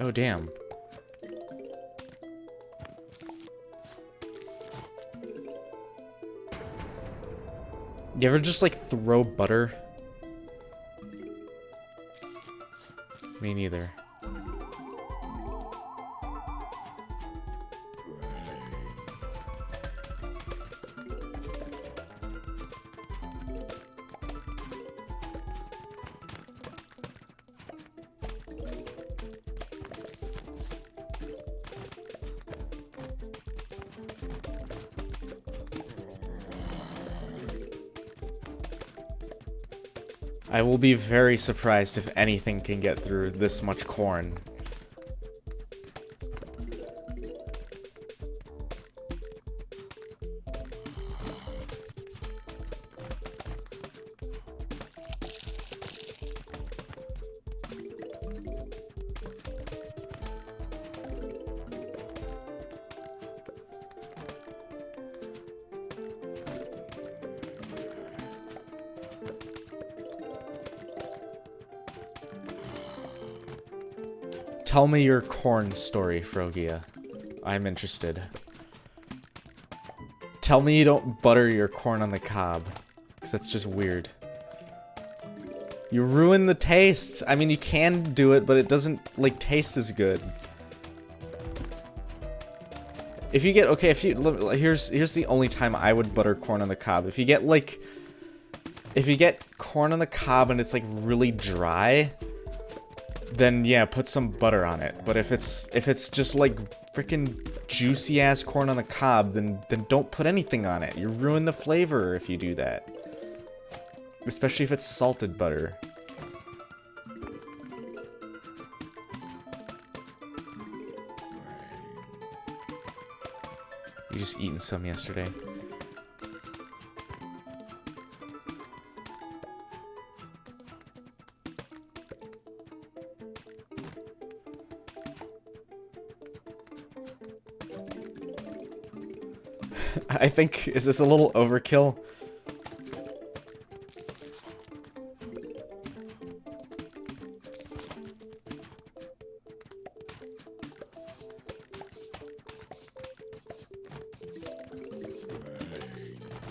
[SPEAKER 1] Oh, damn. You ever just, like, throw butter? Me neither. I will be very surprised if anything can get through this much corn. Tell me your corn story, Frogia. I'm interested. Tell me you don't butter your corn on the cob. Because that's just weird. You ruin the taste. I mean, you can do it, but it doesn't, like, taste as good. If you get, okay, if you, here's the only time I would butter corn on the cob. If you get, like, if you get corn on the cob and it's, like, really dry, then, yeah, put some butter on it. But if it's just, like, freaking juicy-ass corn on the cob, then don't put anything on it. You ruin the flavor if you do that. Especially if it's salted butter. You just eaten some yesterday. I think, is this a little overkill?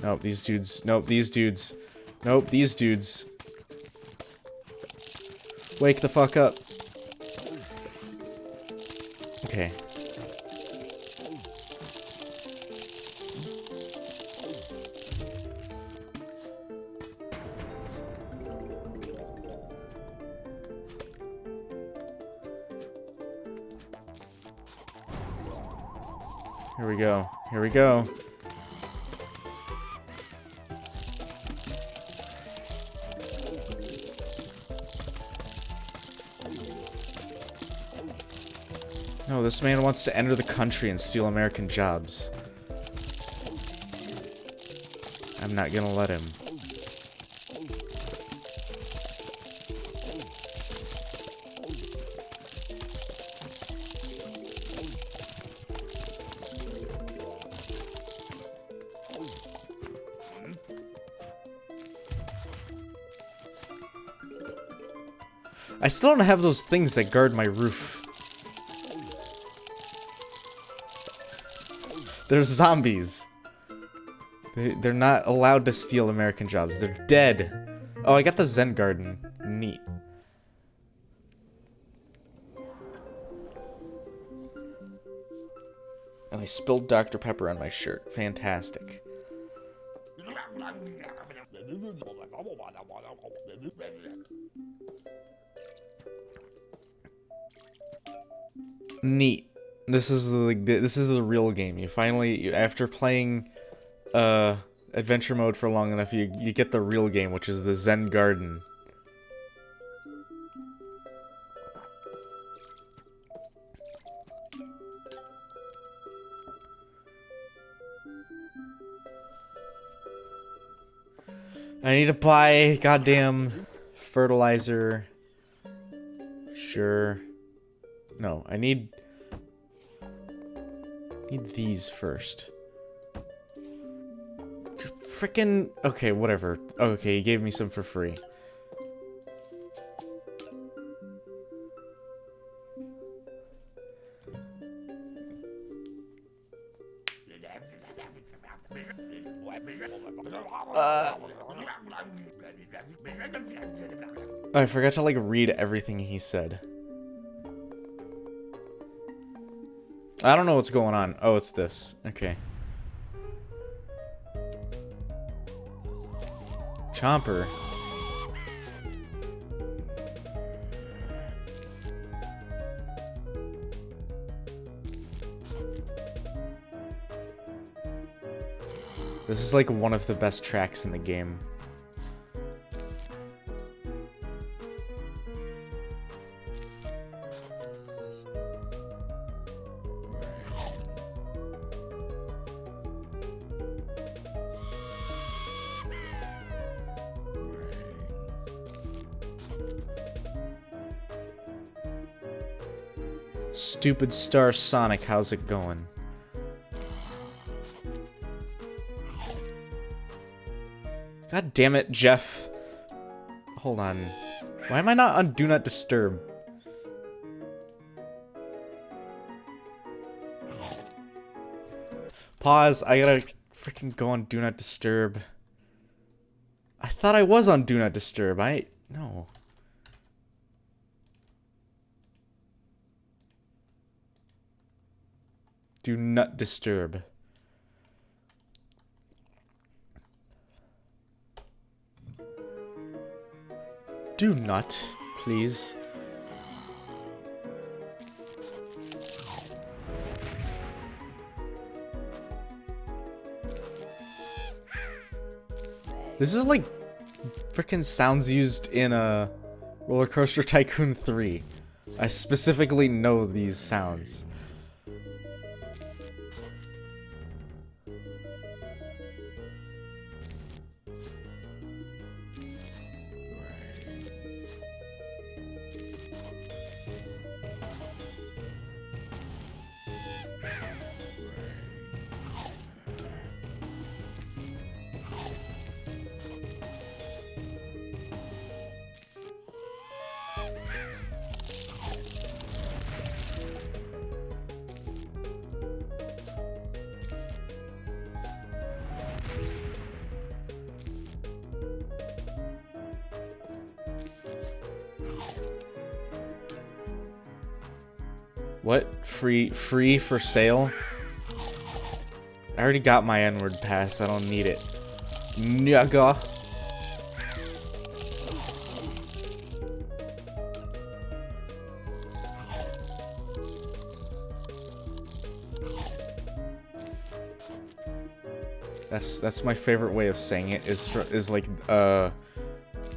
[SPEAKER 1] Nope, these dudes. Nope, these dudes. Nope, these dudes. Wake the fuck up. Okay. Here we go. Here we go. No, this man wants to enter the country and steal American jobs. I'm not gonna let him. I still don't have those things that guard my roof. They're zombies. They're not allowed to steal American jobs. They're dead. Oh, I got the Zen Garden. Neat. And I spilled Dr. Pepper on my shirt. Fantastic. Neat. This is the real game. You finally, after playing adventure mode for long enough, you get the real game, which is the Zen Garden. I need to buy goddamn fertilizer. Sure. No, I need these first. Frickin'... Okay, whatever. Okay, you gave me some for free. I forgot to, like, read everything he said. I don't know what's going on. Oh, it's this. Okay. Chomper. This is like one of the best tracks in the game. Stupid Star Sonic, how's it going? God damn it, Jeff. Hold on. Why am I not on Do Not Disturb? Pause. I gotta freaking go on Do Not Disturb. I thought I was on Do Not Disturb. No. Do not disturb. Do not, please. This is like freaking sounds used in a Roller Coaster Tycoon 3. I specifically know these sounds. What? Free for sale? I already got my N-word pass. I don't need it. Nyaga. That's my favorite way of saying it. Is like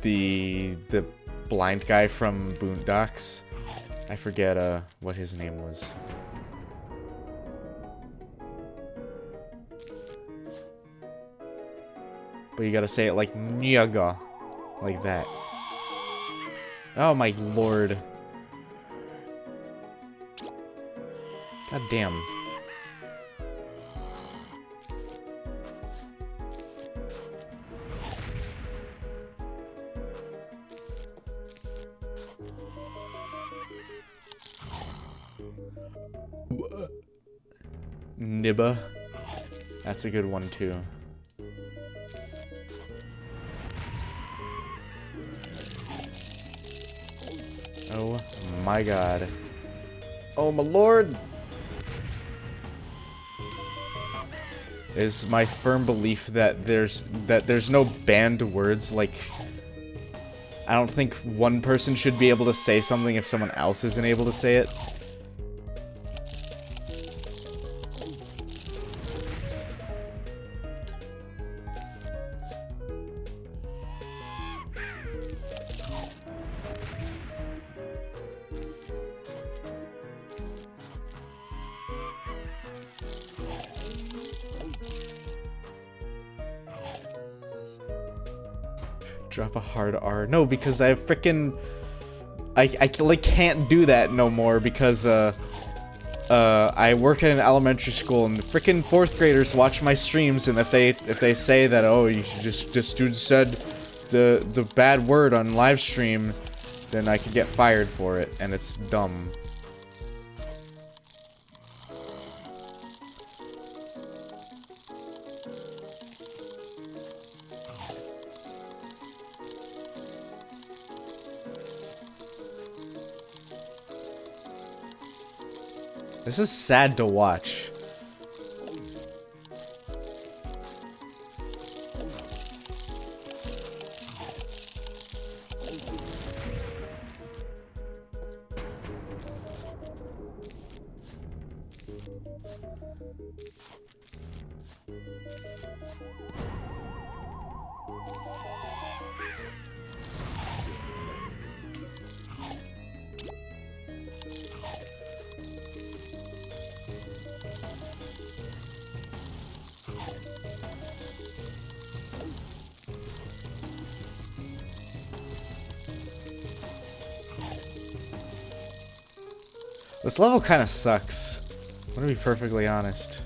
[SPEAKER 1] the blind guy from Boondocks. I forget what his name was. But you gotta say it like Nyaga. Like that. Oh my lord. God damn. Nibba. That's a good one too. Oh my god. Oh my lord! It is my firm belief that there's no banned words. Like, I don't think one person should be able to say something if someone else isn't able to say it. Drop a hard R. No, because I freaking I like can't do that no more because I work at an elementary school and freaking 4th graders watch my streams, and if they say that, oh, you should this dude said the bad word on live stream, then I could get fired for it, and it's dumb. This is sad to watch. This level kind of sucks. I'm gonna be perfectly honest.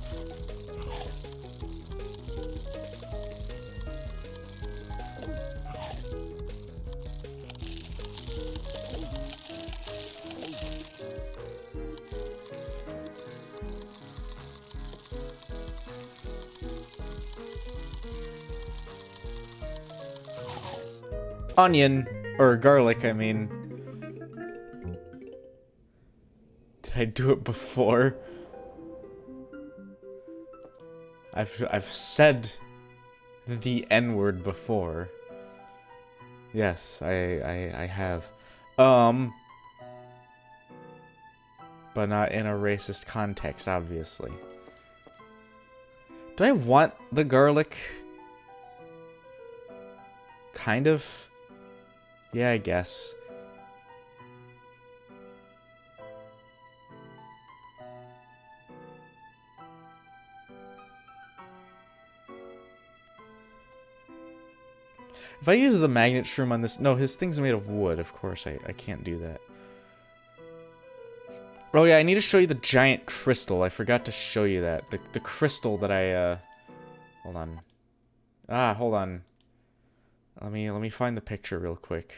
[SPEAKER 1] onion, or garlic, I mean. Did I do it before? I've said the N-word before. Yes, I have. But not in a racist context, obviously. Do I want the garlic? Kind of. Yeah, I guess. If I use the magnet shroom on this... No, his thing's made of wood. Of course, I can't do that. Oh yeah, I need to show you the giant crystal. I forgot to show you that. The crystal that I, Hold on. Hold on. Let me find the picture real quick.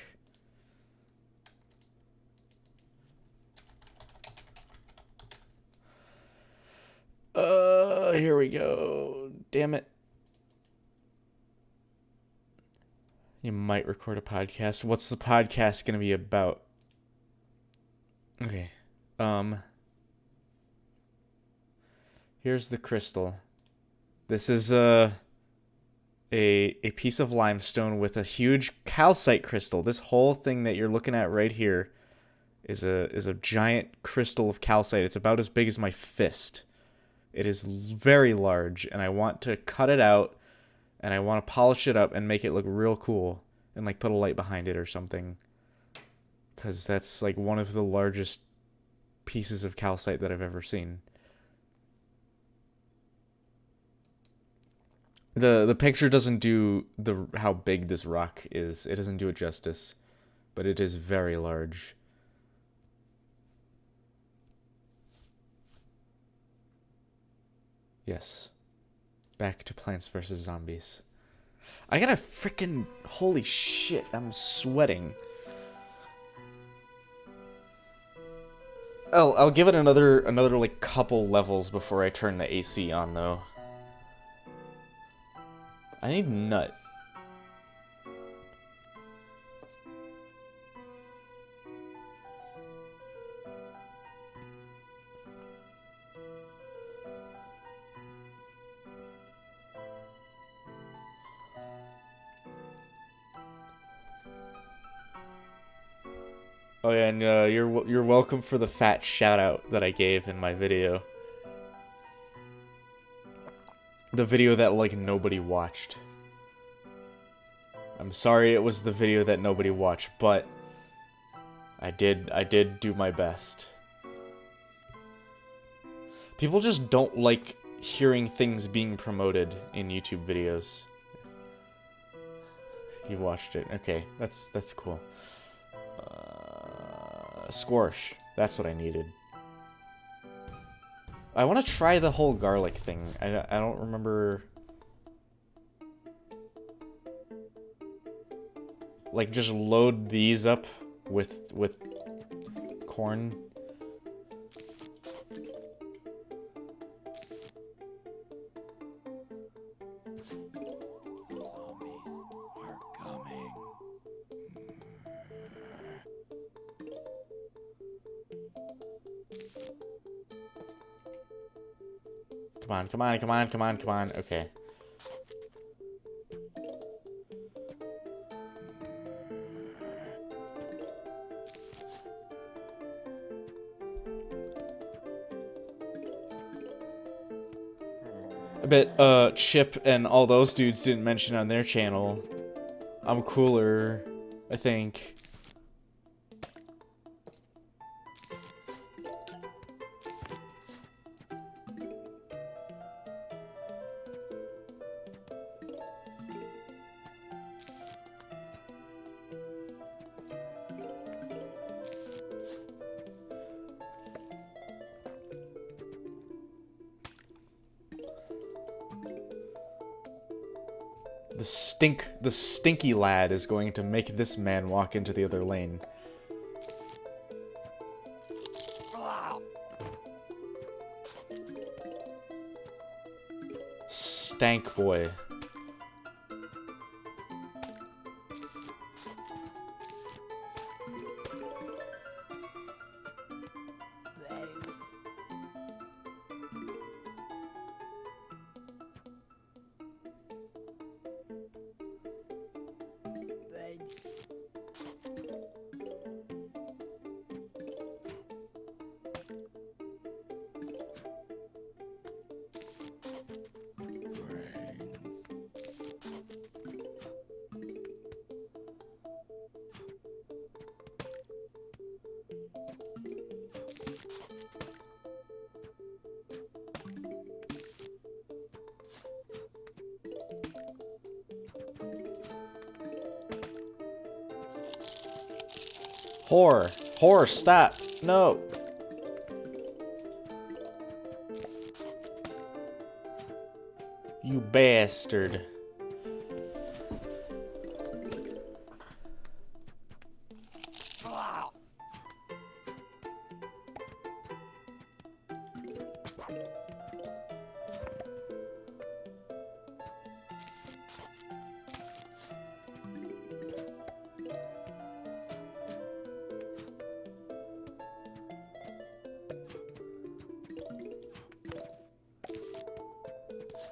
[SPEAKER 1] Here we go. Damn it. You might record a podcast. What's the podcast gonna be about? Okay. Here's the crystal. This is a piece of limestone with a huge calcite crystal. This whole thing that you're looking at right here is a giant crystal of calcite. It's about as big as my fist. It is very large, and I want to cut it out, and I want to polish it up and make it look real cool, and like put a light behind it or something. Because that's like one of the largest pieces of calcite that I've ever seen. The picture doesn't do how big this rock is. It doesn't do it justice, but it is very large. Yes. Back to Plants vs. Zombies. I gotta frickin' holy shit, I'm sweating. I'll give it another like couple levels before I turn the AC on though. I need nut. Oh yeah, and you're welcome for the fat shout out that I gave in my video. The video that like nobody watched. I'm sorry it was the video that nobody watched, but I did do my best. People just don't like hearing things being promoted in YouTube videos. You watched it. Okay, that's cool. Squash. That's what I needed. I want to try the whole garlic thing. I don't remember... Like, just load these up with corn. Come on. Okay. I bet, Chip and all those dudes didn't mention on their channel. I'm cooler, I think. The stinky lad is going to make this man walk into the other lane. Stank boy. Whore. Whore, stop. No. You bastard.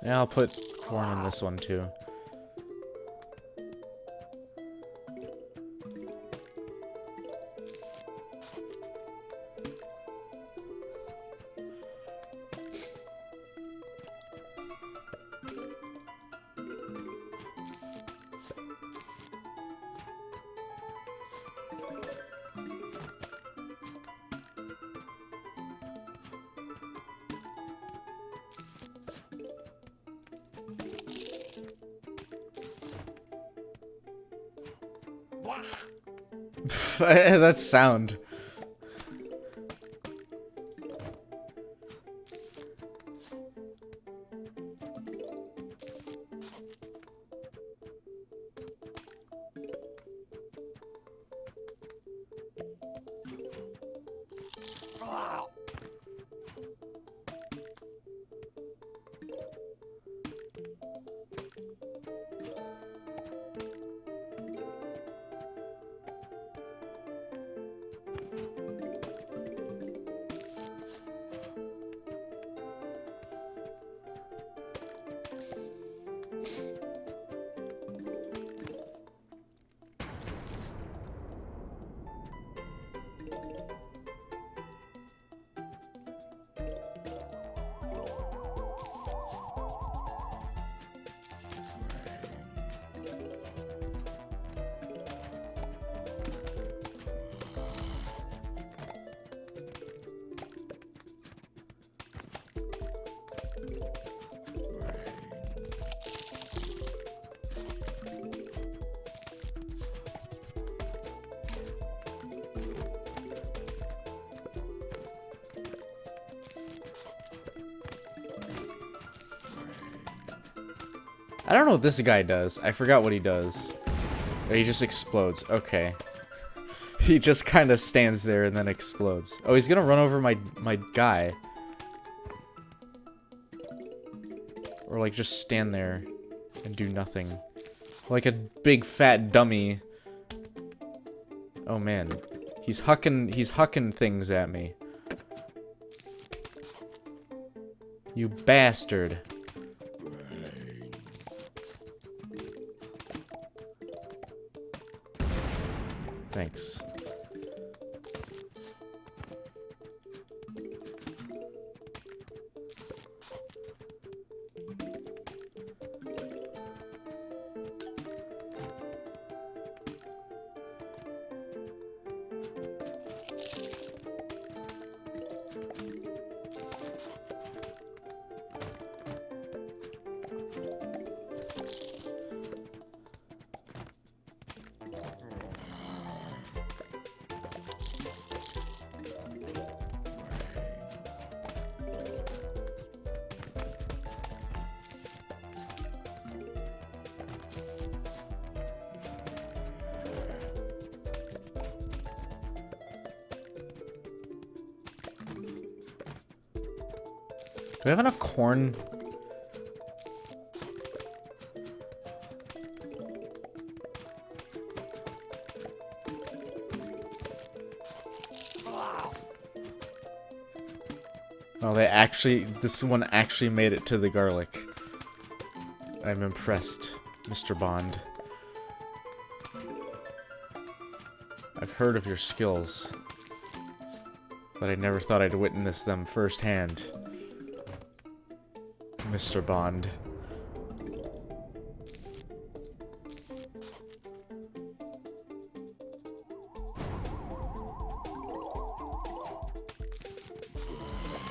[SPEAKER 1] Yeah, I'll put corn in this one too. That sound. I don't know what this guy does. I forgot what he does. Oh, he just explodes. Okay. He just kind of stands there and then explodes. Oh, he's gonna run over my guy. Or like just stand there and do nothing. Like a big fat dummy. Oh man. He's hucking things at me. You bastard. Thanks. Do we have enough corn? Oh, this one actually made it to the garlic. I'm impressed, Mr. Bond. I've heard of your skills, but I never thought I'd witness them firsthand. Mr. Bond.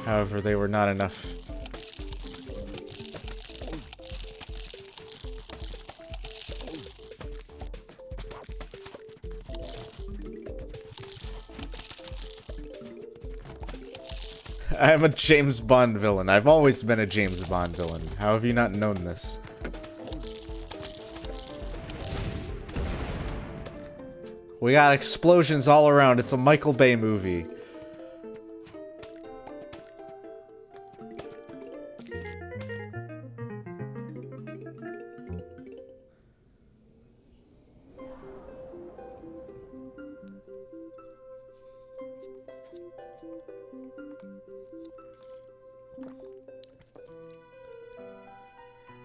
[SPEAKER 1] However, they were not enough. I'm a James Bond villain. I've always been a James Bond villain. How have you not known this? We got explosions all around. It's a Michael Bay movie.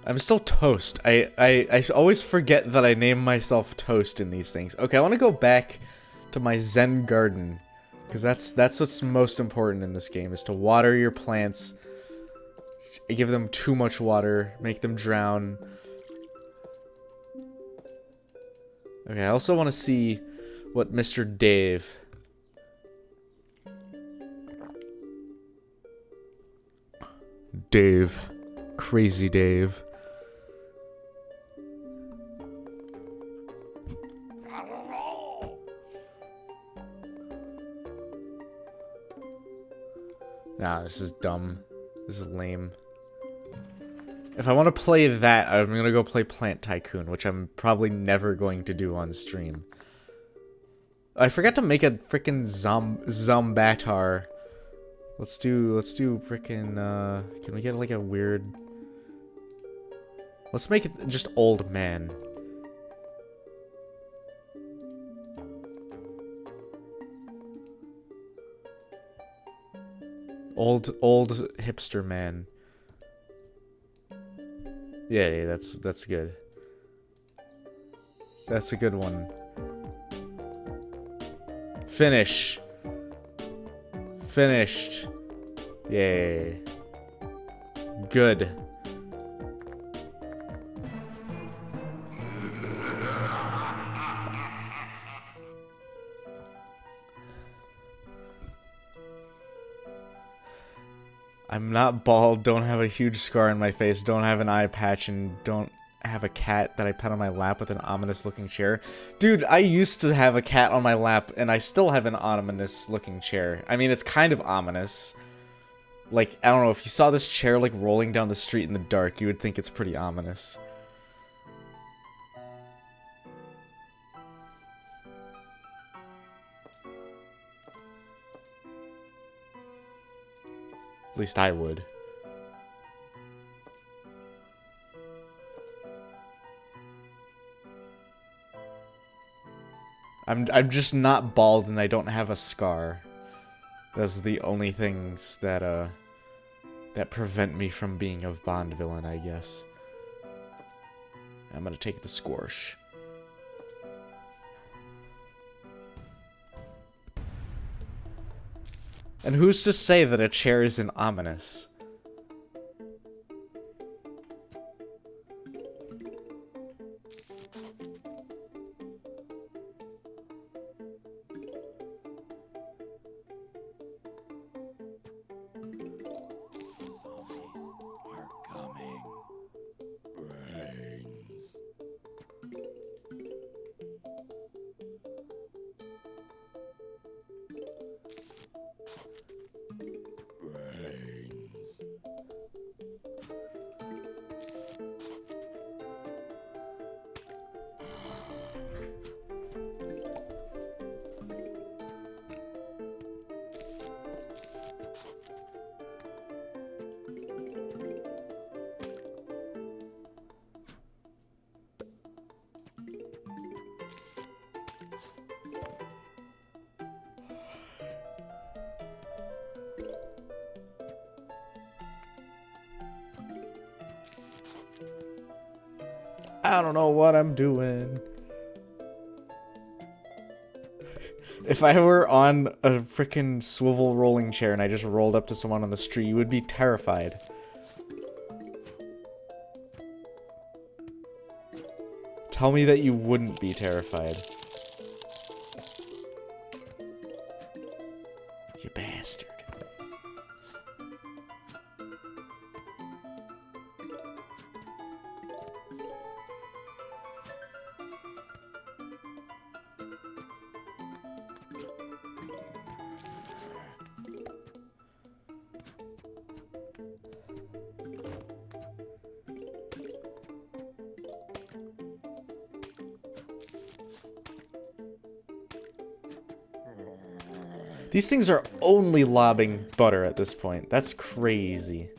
[SPEAKER 1] I'm still Toast. I always forget that I name myself Toast in these things. Okay, I want to go back to my Zen garden, because that's what's most important in this game, is to water your plants, give them too much water, make them drown. Okay, I also want to see what Mr. Dave... Crazy Dave. Nah, this is dumb. This is lame. If I want to play that, I'm gonna go play Plant Tycoon, which I'm probably never going to do on stream. I forgot to make a frickin' Zombatar. Let's do frickin', can we get like a weird... Let's make it just old man. Old hipster man. Yeah, that's good. That's a good one. Finish. Finished. Yay. Good. I'm not bald, don't have a huge scar on my face, don't have an eye patch, and don't have a cat that I pet on my lap with an ominous looking chair. Dude, I used to have a cat on my lap, and I still have an ominous looking chair. I mean, it's kind of ominous. Like, I don't know, if you saw this chair, like, rolling down the street in the dark, you would think it's pretty ominous. At least I would. I'm just not bald and I don't have a scar. That's the only things that that prevent me from being a Bond villain, I guess. I'm gonna take the squash. And who's to say that a chair isn't ominous? I don't know what I'm doing. If I were on a freaking swivel rolling chair and I just rolled up to someone on the street, you would be terrified. Tell me that you wouldn't be terrified. You bastard. These things are only lobbing butter at this point. That's crazy.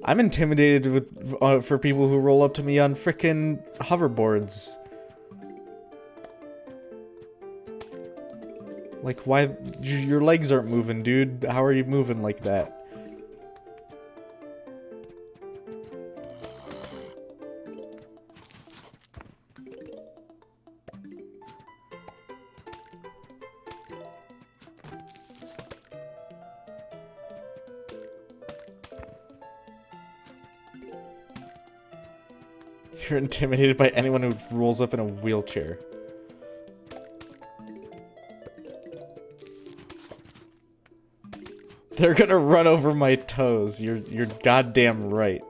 [SPEAKER 1] I'm intimidated with for people who roll up to me on frickin' hoverboards. Like, why? Your legs aren't moving, dude. How are you moving like that? You're intimidated by anyone who rolls up in a wheelchair. They're gonna run over my toes. You're goddamn right.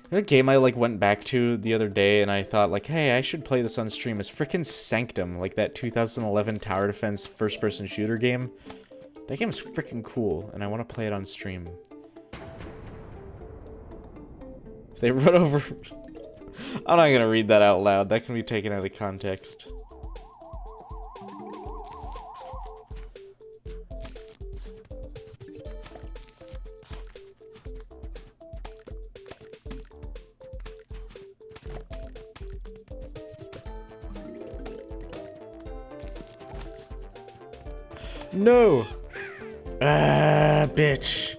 [SPEAKER 1] A game I like went back to the other day and I thought like, hey, I should play this on stream is frickin' Sanctum, like that 2011 tower defense first-person shooter game. That game's frickin' cool, and I want to play it on stream. If they run over... I'm not gonna read that out loud, that can be taken out of context. No! Ah, bitch.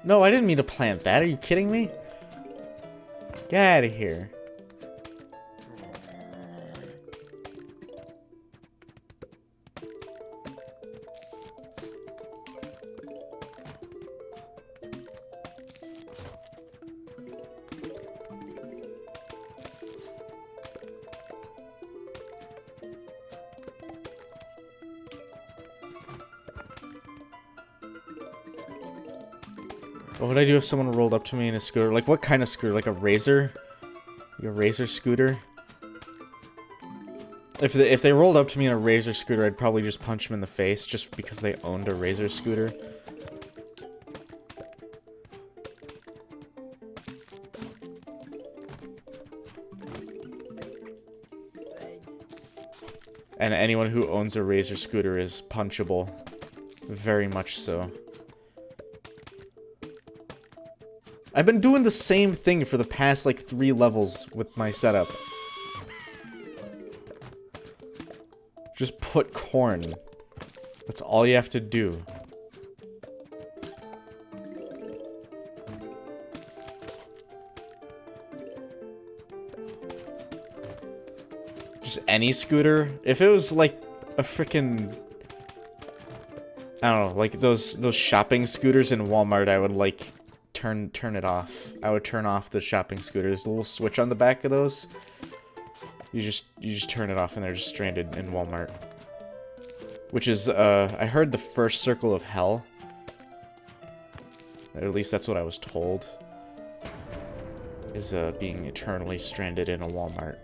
[SPEAKER 1] No, I didn't mean to plant that. Are you kidding me? Get out of here. What would I do if someone rolled up to me in a scooter? Like, what kind of scooter? Like a Razor? Like a Razor scooter? If they rolled up to me in a Razor scooter, I'd probably just punch them in the face just because they owned a Razor scooter. And anyone who owns a Razor scooter is punchable. Very much so. I've been doing the same thing for the past, like, 3 levels with my setup. Just put corn. That's all you have to do. Just any scooter? If it was, like, a frickin'... I don't know, like, those shopping scooters in Walmart, I would, like... Turn it off. I would turn off the shopping scooters. The little switch on the back of those. You just turn it off and they're just stranded in Walmart. Which is I heard the first circle of hell. Or at least that's what I was told. Is being eternally stranded in a Walmart.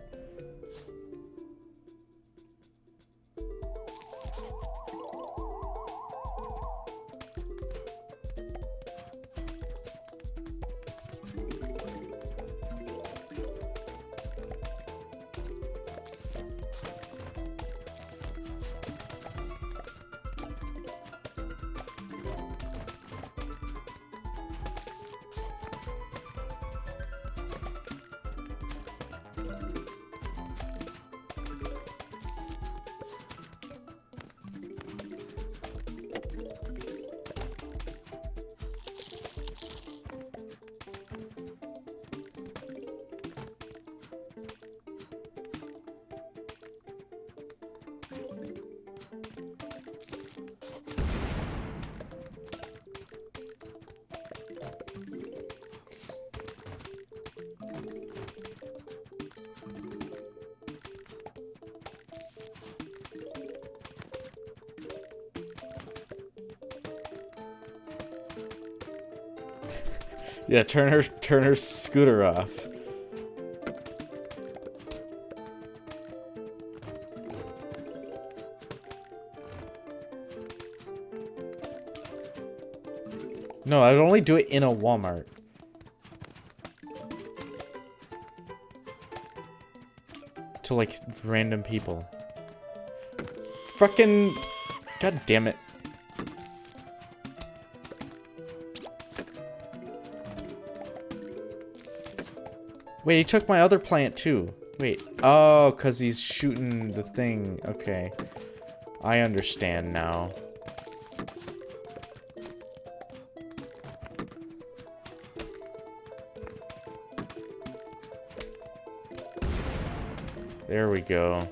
[SPEAKER 1] Yeah, turn her scooter off. No, I'd only do it in a Walmart. To like random people. Fucking god damn it. Wait, he took my other plant too. Wait. Oh, cuz he's shooting the thing. Okay. I understand now. There we go.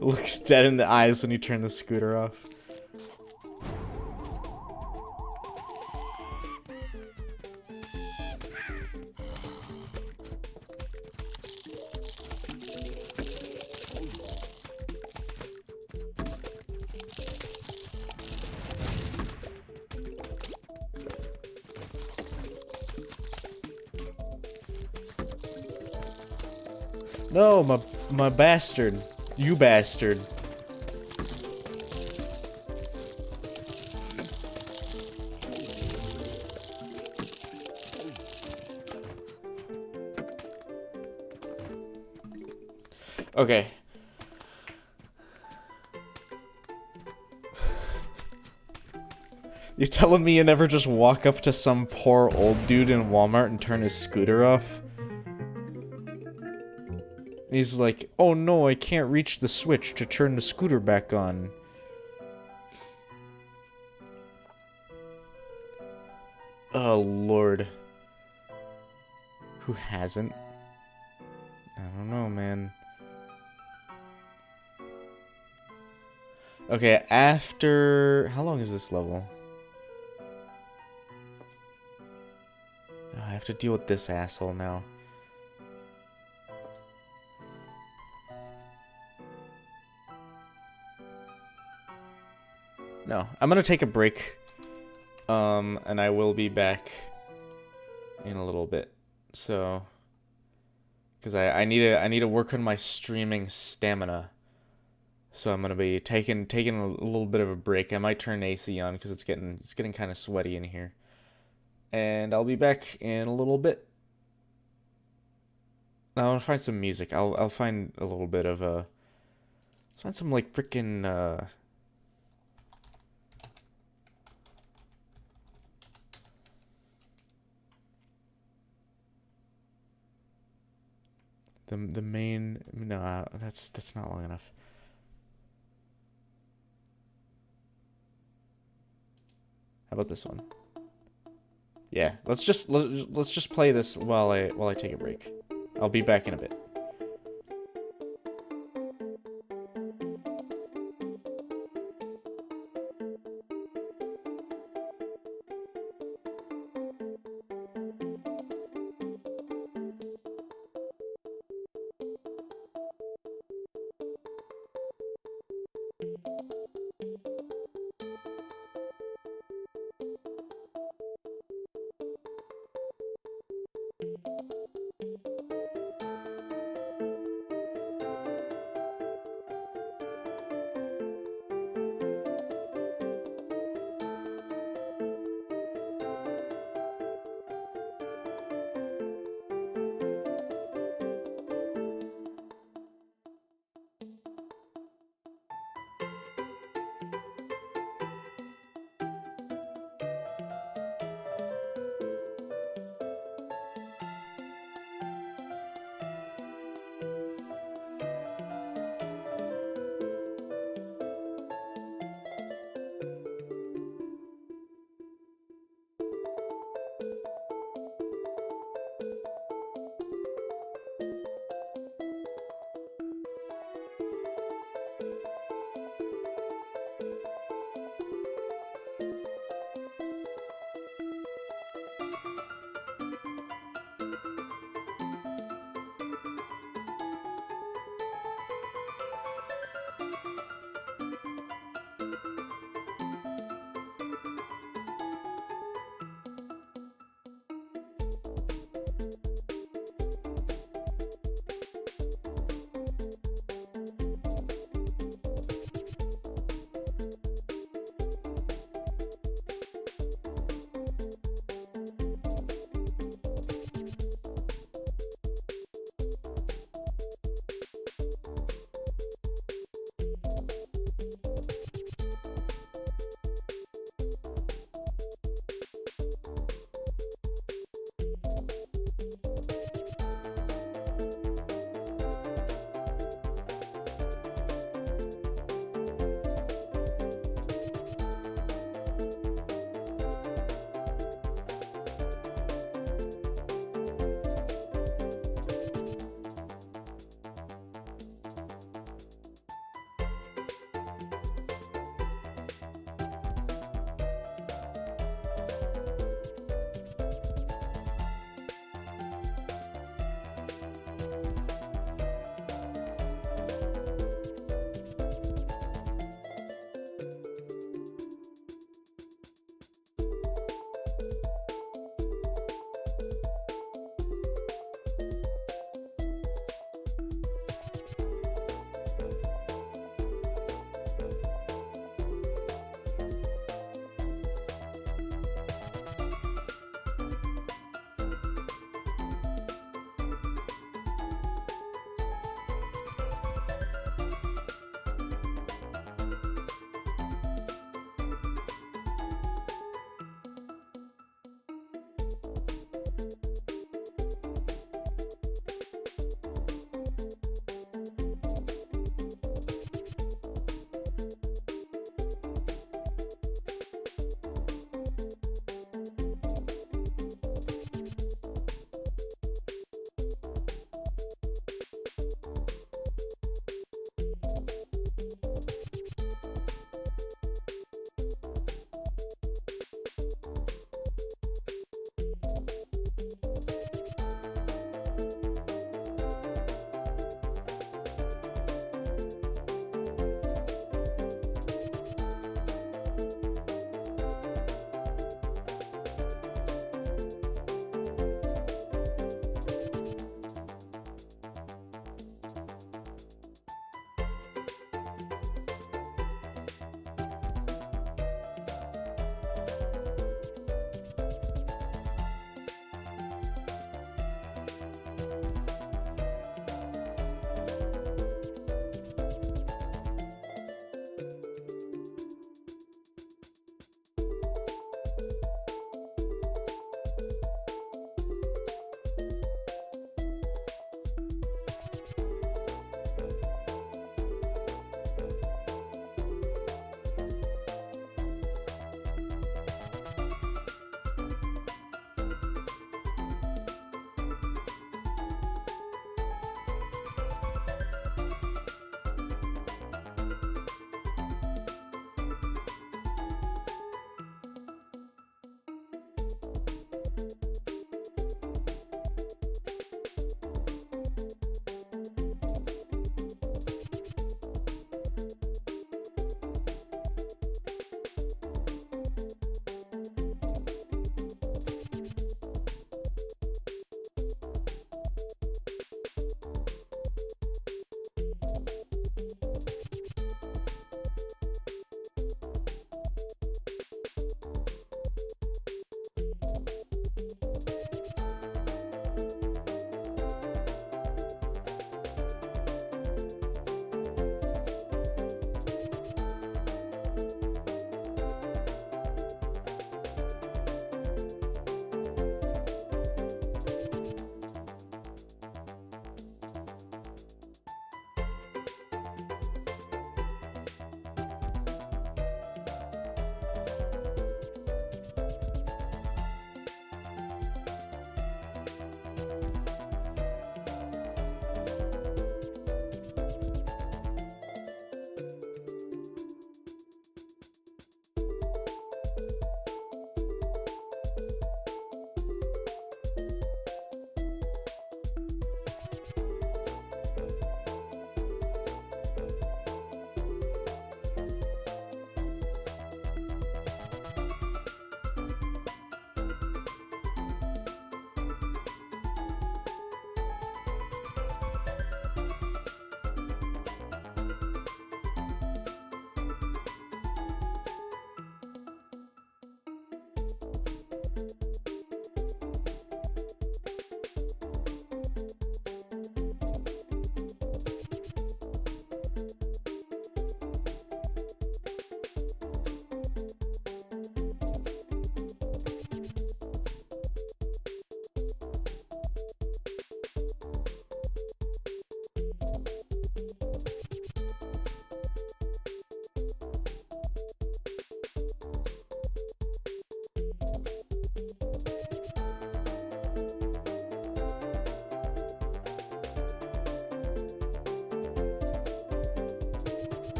[SPEAKER 1] Looks dead in the eyes when you turn the scooter off. No, my bastard. You bastard. Okay. You're telling me you never just walk up to some poor old dude in Walmart and turn his scooter off? He's like, oh no, I can't reach the switch to turn the scooter back on. Oh lord. Who hasn't? I don't know, man. Okay, after... How long is this level? Oh, I have to deal with this asshole now. No, I'm gonna take a break. And I will be back in a little bit. So, because I need to work on my streaming stamina. So I'm gonna be taking a little bit of a break. I might turn AC on because it's getting kind of sweaty in here. And I'll be back in a little bit. I want to find some music. I'll find a little bit of let's find some like freaking the main. No, that's not long enough. How about this one? Yeah, let's just play this while I take a break. I'll be back in a bit.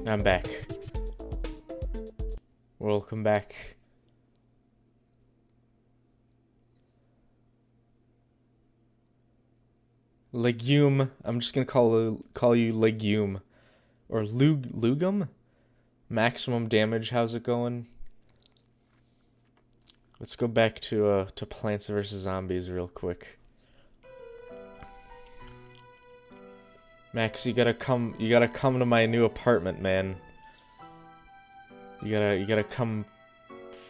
[SPEAKER 1] I'm back. Welcome back. Legume. I'm just gonna call you Legume. Or Lugum? Maximum damage, how's it going? Let's go back to Plants vs. Zombies real quick. Max, you gotta come to my new apartment, man. You gotta come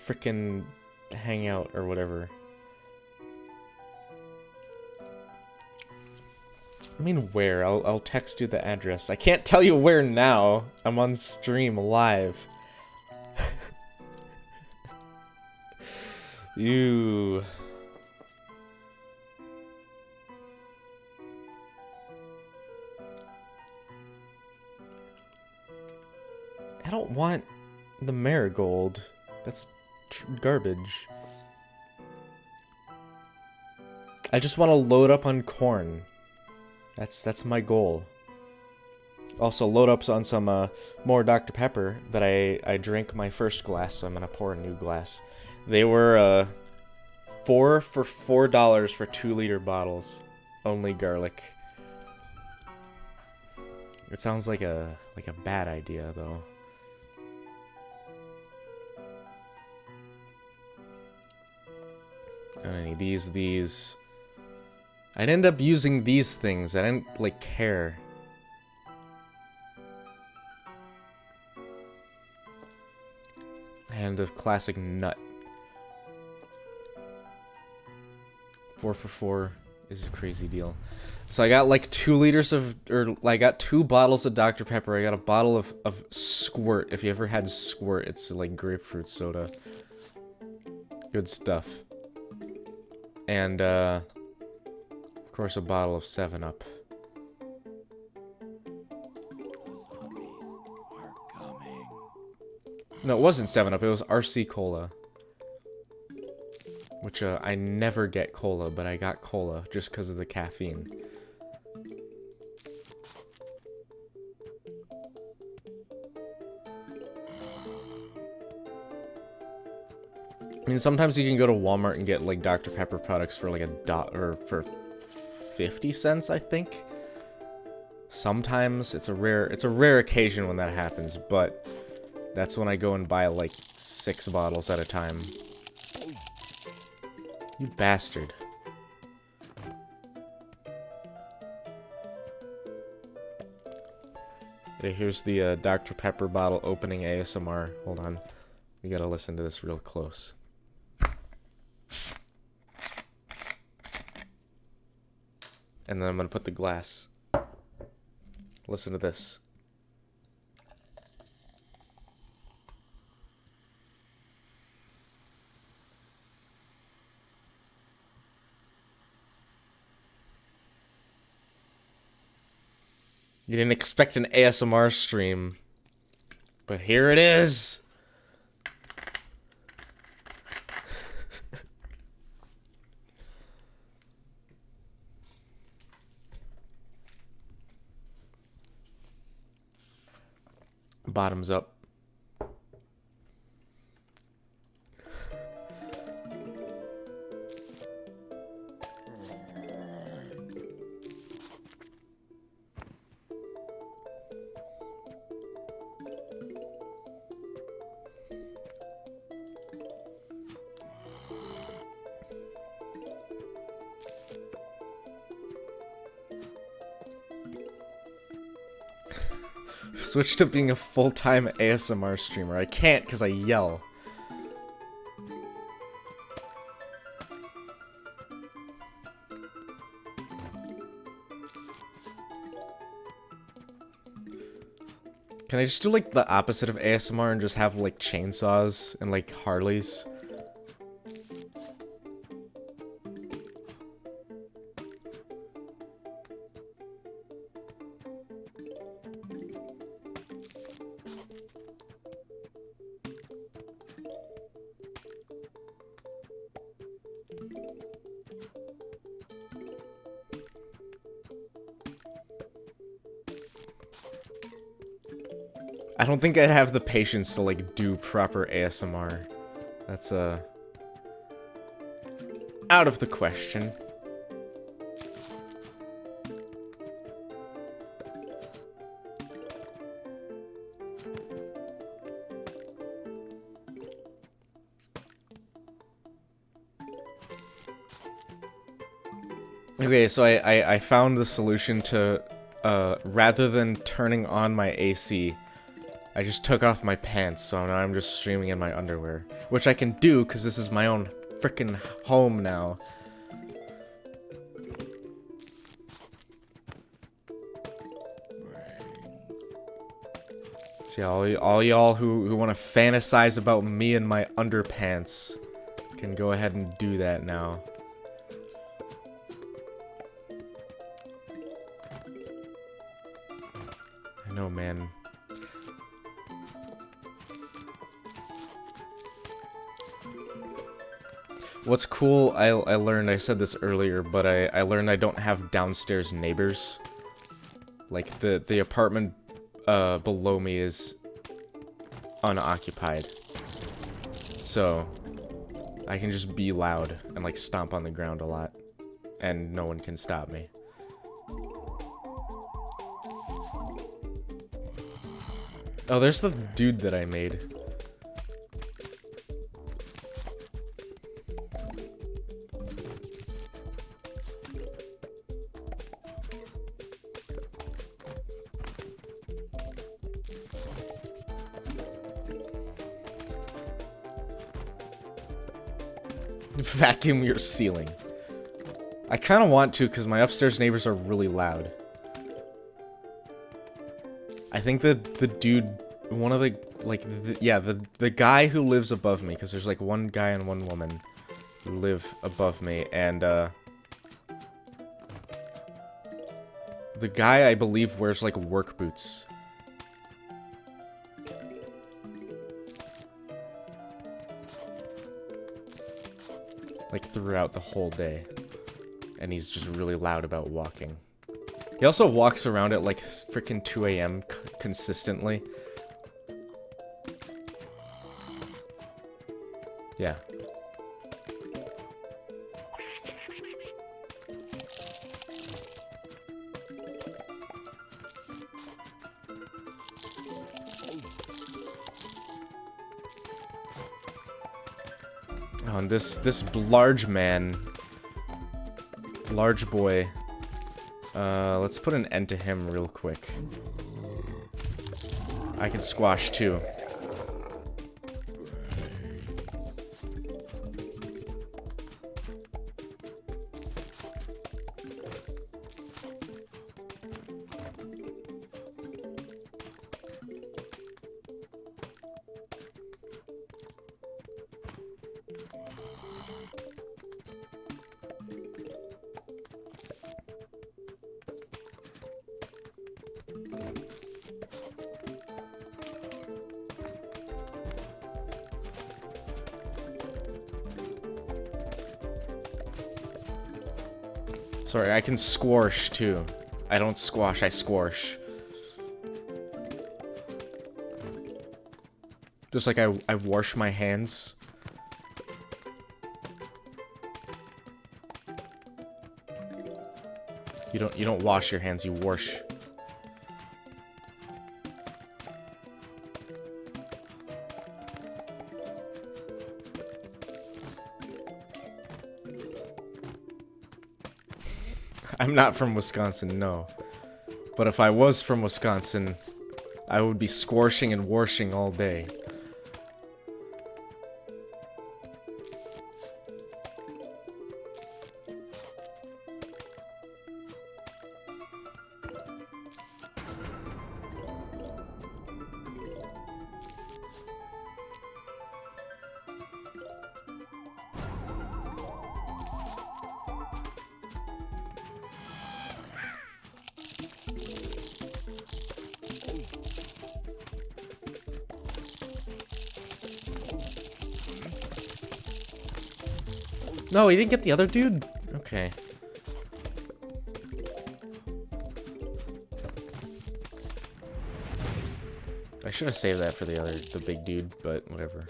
[SPEAKER 1] frickin' hang out or whatever. I mean where? I'll text you the address. I can't tell you where now. I'm on stream live. You. I don't want the marigold. That's garbage. I just want to load up on corn. That's my goal. Also, load up on some more Dr. Pepper that I drank my first glass, so I'm gonna pour a new glass. They were 4 for $4 for 2-liter bottles. Only garlic. It sounds like a bad idea though. I don't need these. I'd end up using these things. I didn't like care. And a classic nut. 4 for 4 is a crazy deal. So I got like 2 liters of, I got 2 bottles of Dr. Pepper. I got a bottle of Squirt. If you ever had Squirt, it's like grapefruit soda. Good stuff. And, of course, a bottle of 7-Up. No, it wasn't 7-Up. It was RC Cola. Which, I never get cola, but I got cola just because of the caffeine. I mean, sometimes you can go to Walmart and get, like, Dr. Pepper products for, like, $1 or for 50 cents, I think. Sometimes it's a rare occasion when that happens, but that's when I go and buy, like, 6 bottles at a time. You bastard. Okay, here's the Dr. Pepper bottle opening ASMR. Hold on. We gotta listen to this real close. And then I'm gonna put the glass. Listen to this. You didn't expect an ASMR stream, but here it is. Bottoms up. Switched to being a full-time ASMR streamer. I can't because I yell. Can I just do like the opposite of ASMR and just have like chainsaws and like Harleys? I don't think I'd have the patience to, like, do proper ASMR. That's, out of the question. Okay, so I found the solution to, rather than turning on my AC, I just took off my pants, so now I'm just streaming in my underwear. Which I can do, because this is my own frickin' home now. See, all y'all who want to fantasize about me and my underpants can go ahead and do that now. I know, man. What's cool, I learned, I said this earlier, but I learned I don't have downstairs neighbors. Like, the apartment below me is unoccupied. So, I can just be loud and, like, stomp on the ground a lot. And no one can stop me. Oh, there's the dude that I made. Vacuum your ceiling. I kind of want to, because my upstairs neighbors are really loud. I think that the dude, one of the, like, the guy who lives above me, because there's, like, one guy and one woman who live above me, and, the guy, I believe, wears, like, work boots. Like, throughout the whole day. And he's just really loud about walking. He also walks around at, like, freaking 2 a.m. consistently. Yeah. Oh, and this large man, large boy, let's put an end to him real quick. I can squash too. Sorry, I can squash too. I don't squash, I squash. Just like I wash my hands. You don't wash your hands, you wash. I'm not from Wisconsin, no. But if I was from Wisconsin, I would be squashing and washing all day. No, he didn't get the other dude? Okay. I should have saved that for the big dude, but whatever.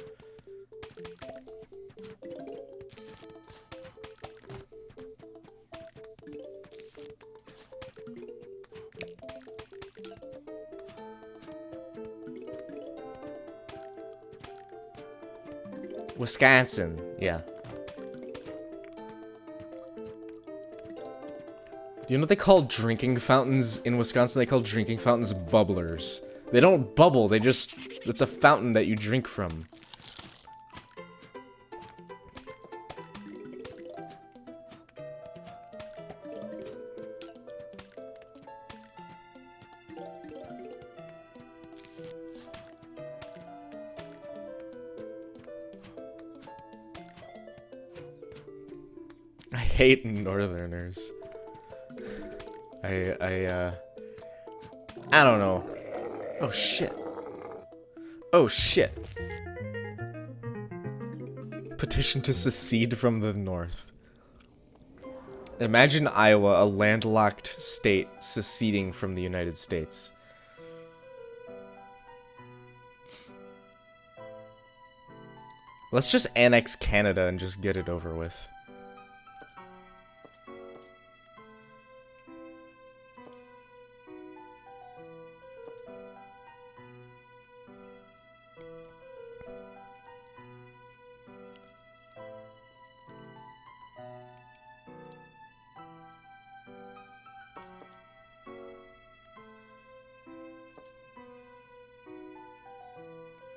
[SPEAKER 1] Wisconsin, yeah. Do you know what they call drinking fountains in Wisconsin? They call drinking fountains bubblers. They don't bubble, they just... It's a fountain that you drink from. I hate Northerners. I don't know. Oh shit. Oh shit. Petition to secede from the North. Imagine Iowa, a landlocked state, seceding from the United States. Let's just annex Canada and just get it over with.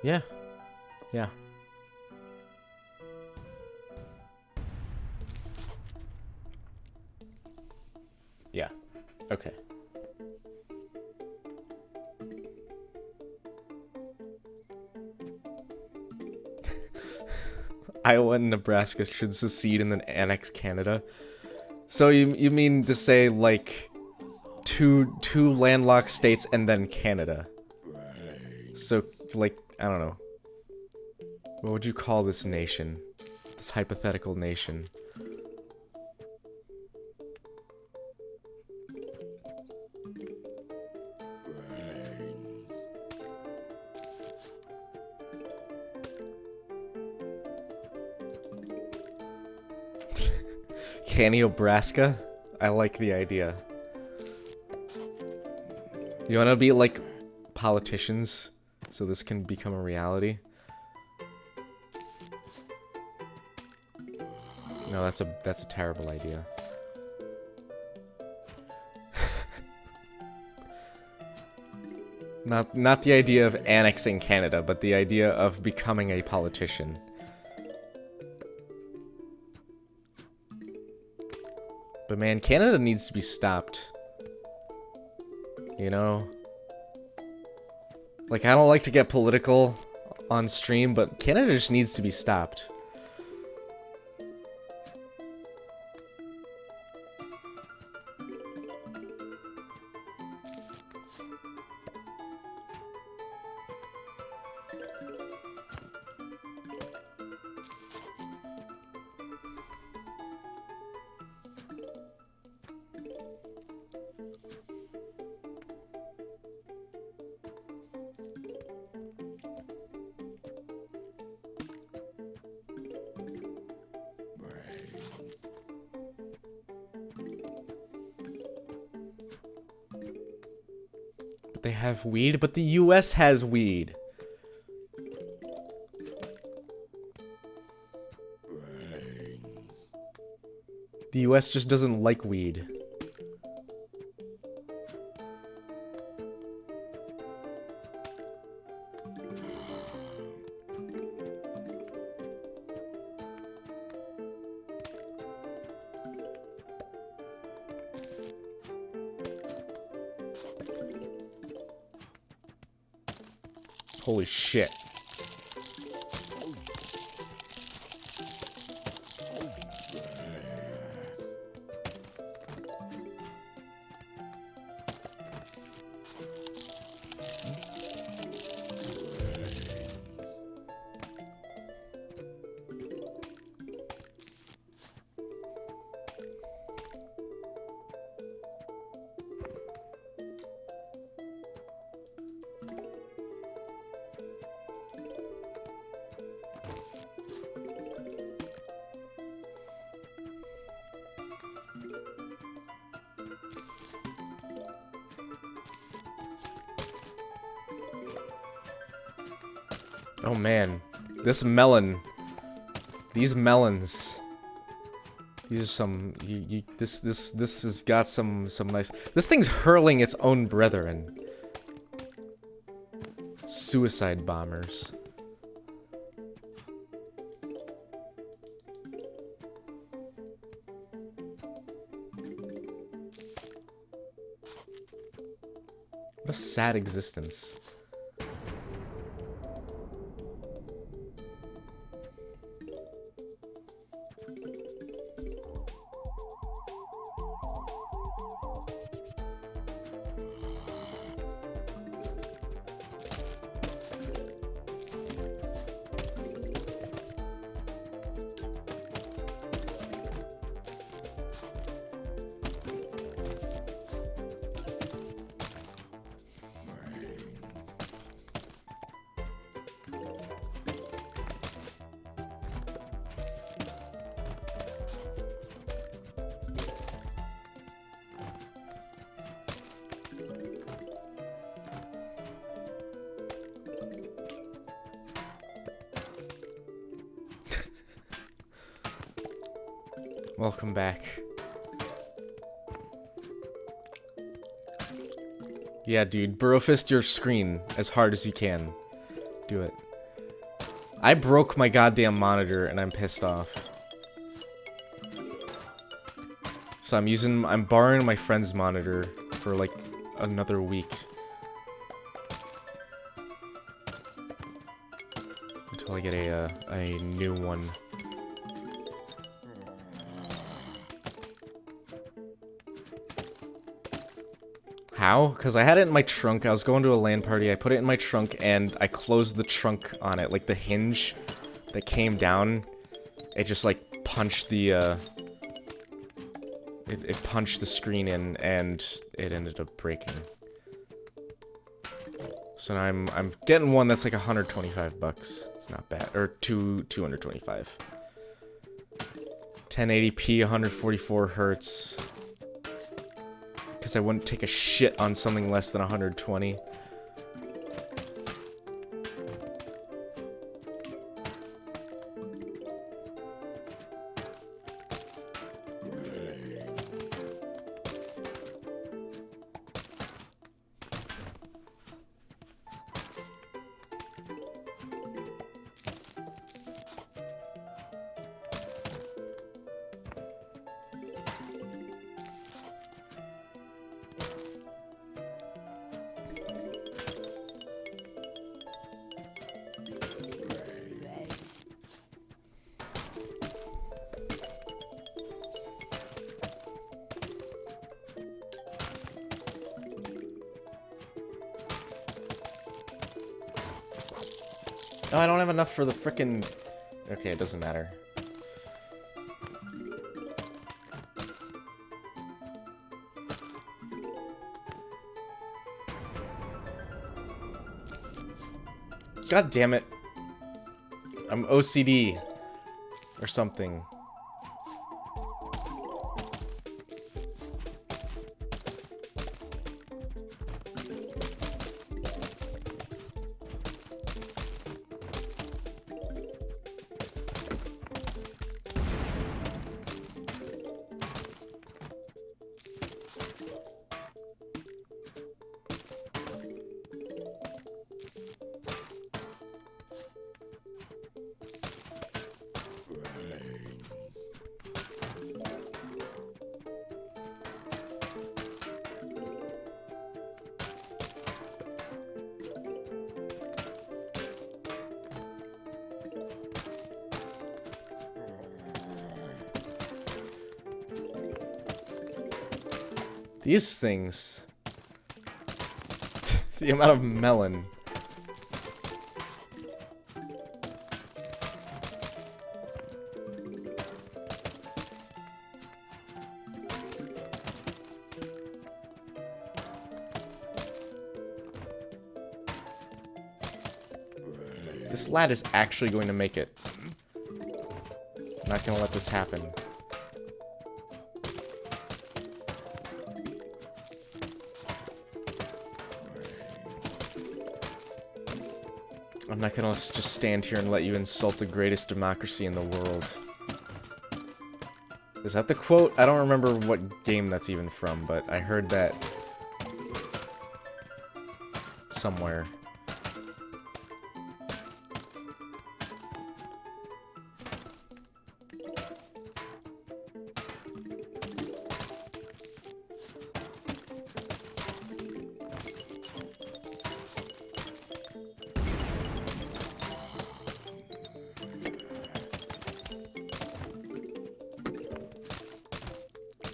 [SPEAKER 1] Yeah. Yeah. Yeah. Okay. Iowa and Nebraska should secede and then annex Canada. So you mean to say like two landlocked states and then Canada? So like I don't know. What would you call this nation? This hypothetical nation? Nebraska? I like the idea. You wanna be like politicians so this can become a reality? No, that's a terrible idea. Not the idea of annexing Canada, but the idea of becoming a politician. But man, Canada needs to be stopped. You know? Like, I don't like to get political on stream, but Canada just needs to be stopped. They have weed, but the US has weed. The US just doesn't like weed. Holy shit. Oh man, this melon. These melons. These are some. This has got some nice. This thing's hurling its own brethren. Suicide bombers. What a sad existence. Welcome back. Yeah, dude, burrow fist your screen as hard as you can. Do it. I broke my goddamn monitor and I'm pissed off. So I'm borrowing my friend's monitor for like another week. Until I get a new one. How? Because I had it in my trunk. I was going to a LAN party. I put it in my trunk and I closed the trunk on it. Like the hinge that came down, it just like punched the it punched the screen in and it ended up breaking. So now I'm getting one that's like 125 bucks. It's not bad. Or 225. 1080p, 144 hertz. Because I wouldn't take a shit on something less than 120. Oh, I don't have enough for the frickin'... Okay, it doesn't matter. God damn it. I'm OCD. Or something. These things. The amount of melon. This lad is actually going to make it. I'm not gonna let this happen. I'm not gonna just stand here and let you insult the greatest democracy in the world. Is that the quote? I don't remember what game that's even from, but I heard that somewhere.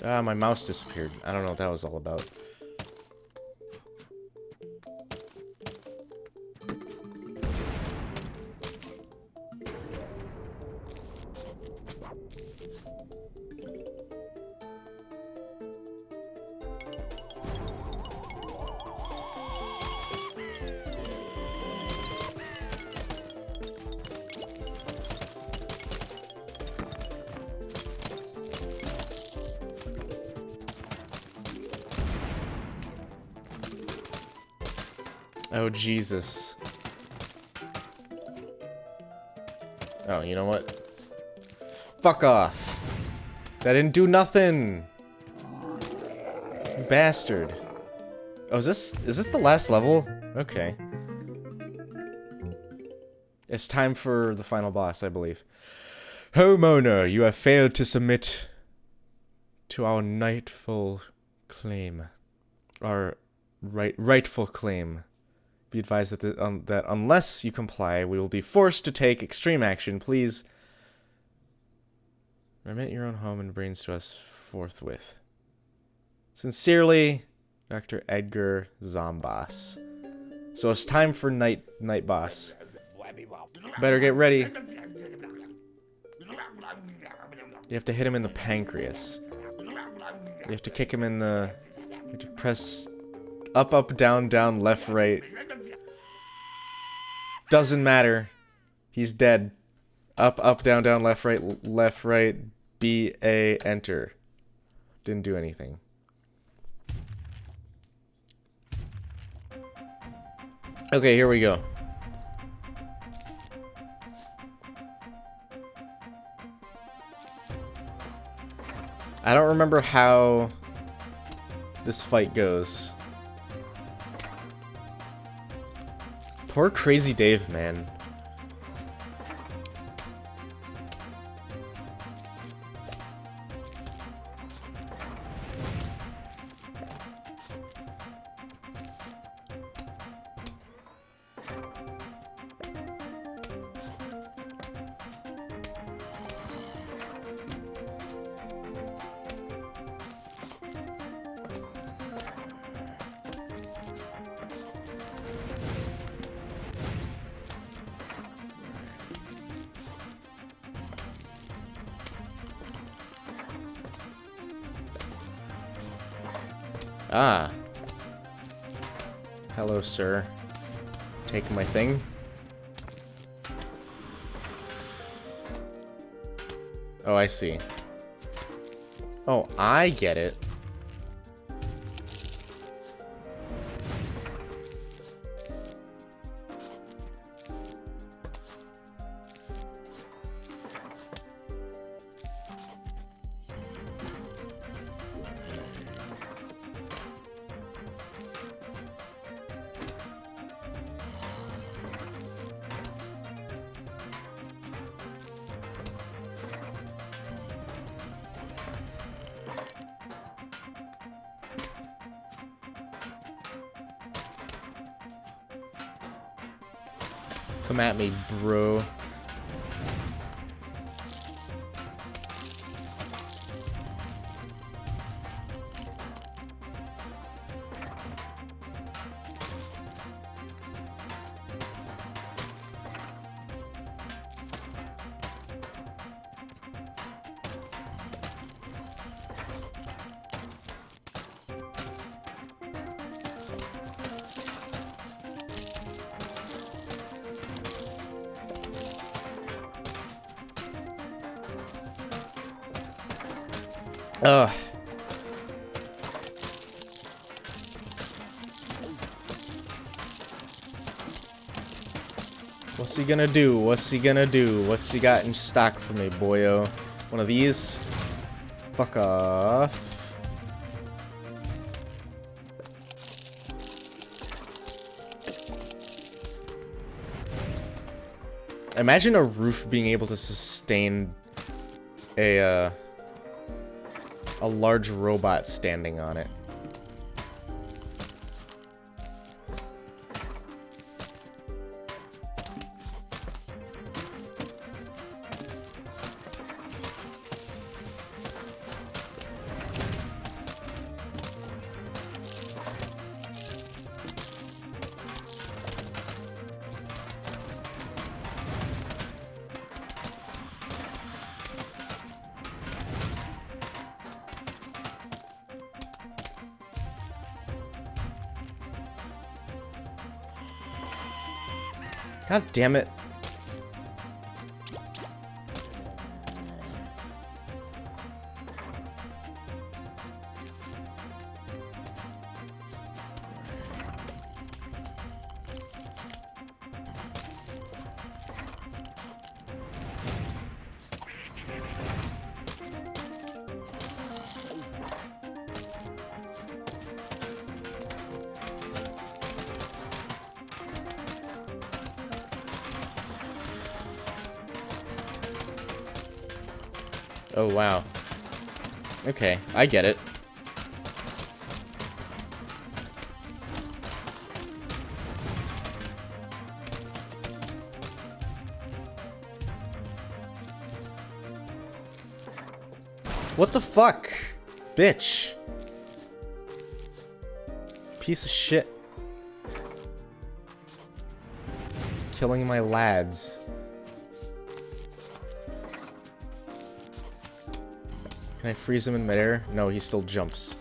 [SPEAKER 1] Ah, my mouse disappeared. I don't know what that was all about. Oh, Jesus. Oh, you know what? Fuck off. That didn't do nothing. You bastard. Oh, is this the last level? Okay. It's time for the final boss, I believe. Homeowner, you have failed to submit to our rightful claim. Our rightful claim. Be advised that that unless you comply, we will be forced to take extreme action. Please remit your own home and brains to us forthwith. Sincerely, Dr. Edgar Zombas. So it's time for night boss. Better get ready. You have to hit him in the pancreas. You have to kick him in the... You have to press up, up, down, down, left, right. Doesn't matter. He's dead. Up, up, down, down, left, right, B, A, enter. Didn't do anything. Okay, here we go. I don't remember how this fight goes. Poor Crazy Dave, man. Ah. Hello, sir. Taking my thing. Oh, I see. Oh, I get it. Come at me, bro. Ugh. What's he gonna do? What's he gonna do? What's he got in stock for me, boyo? One of these? Fuck off. Imagine a roof being able to sustain a large robot standing on it. God damn it. Oh, wow. Okay, I get it. What the fuck? Bitch. Piece of shit. Killing my lads. Can I freeze him in midair? No, he still jumps.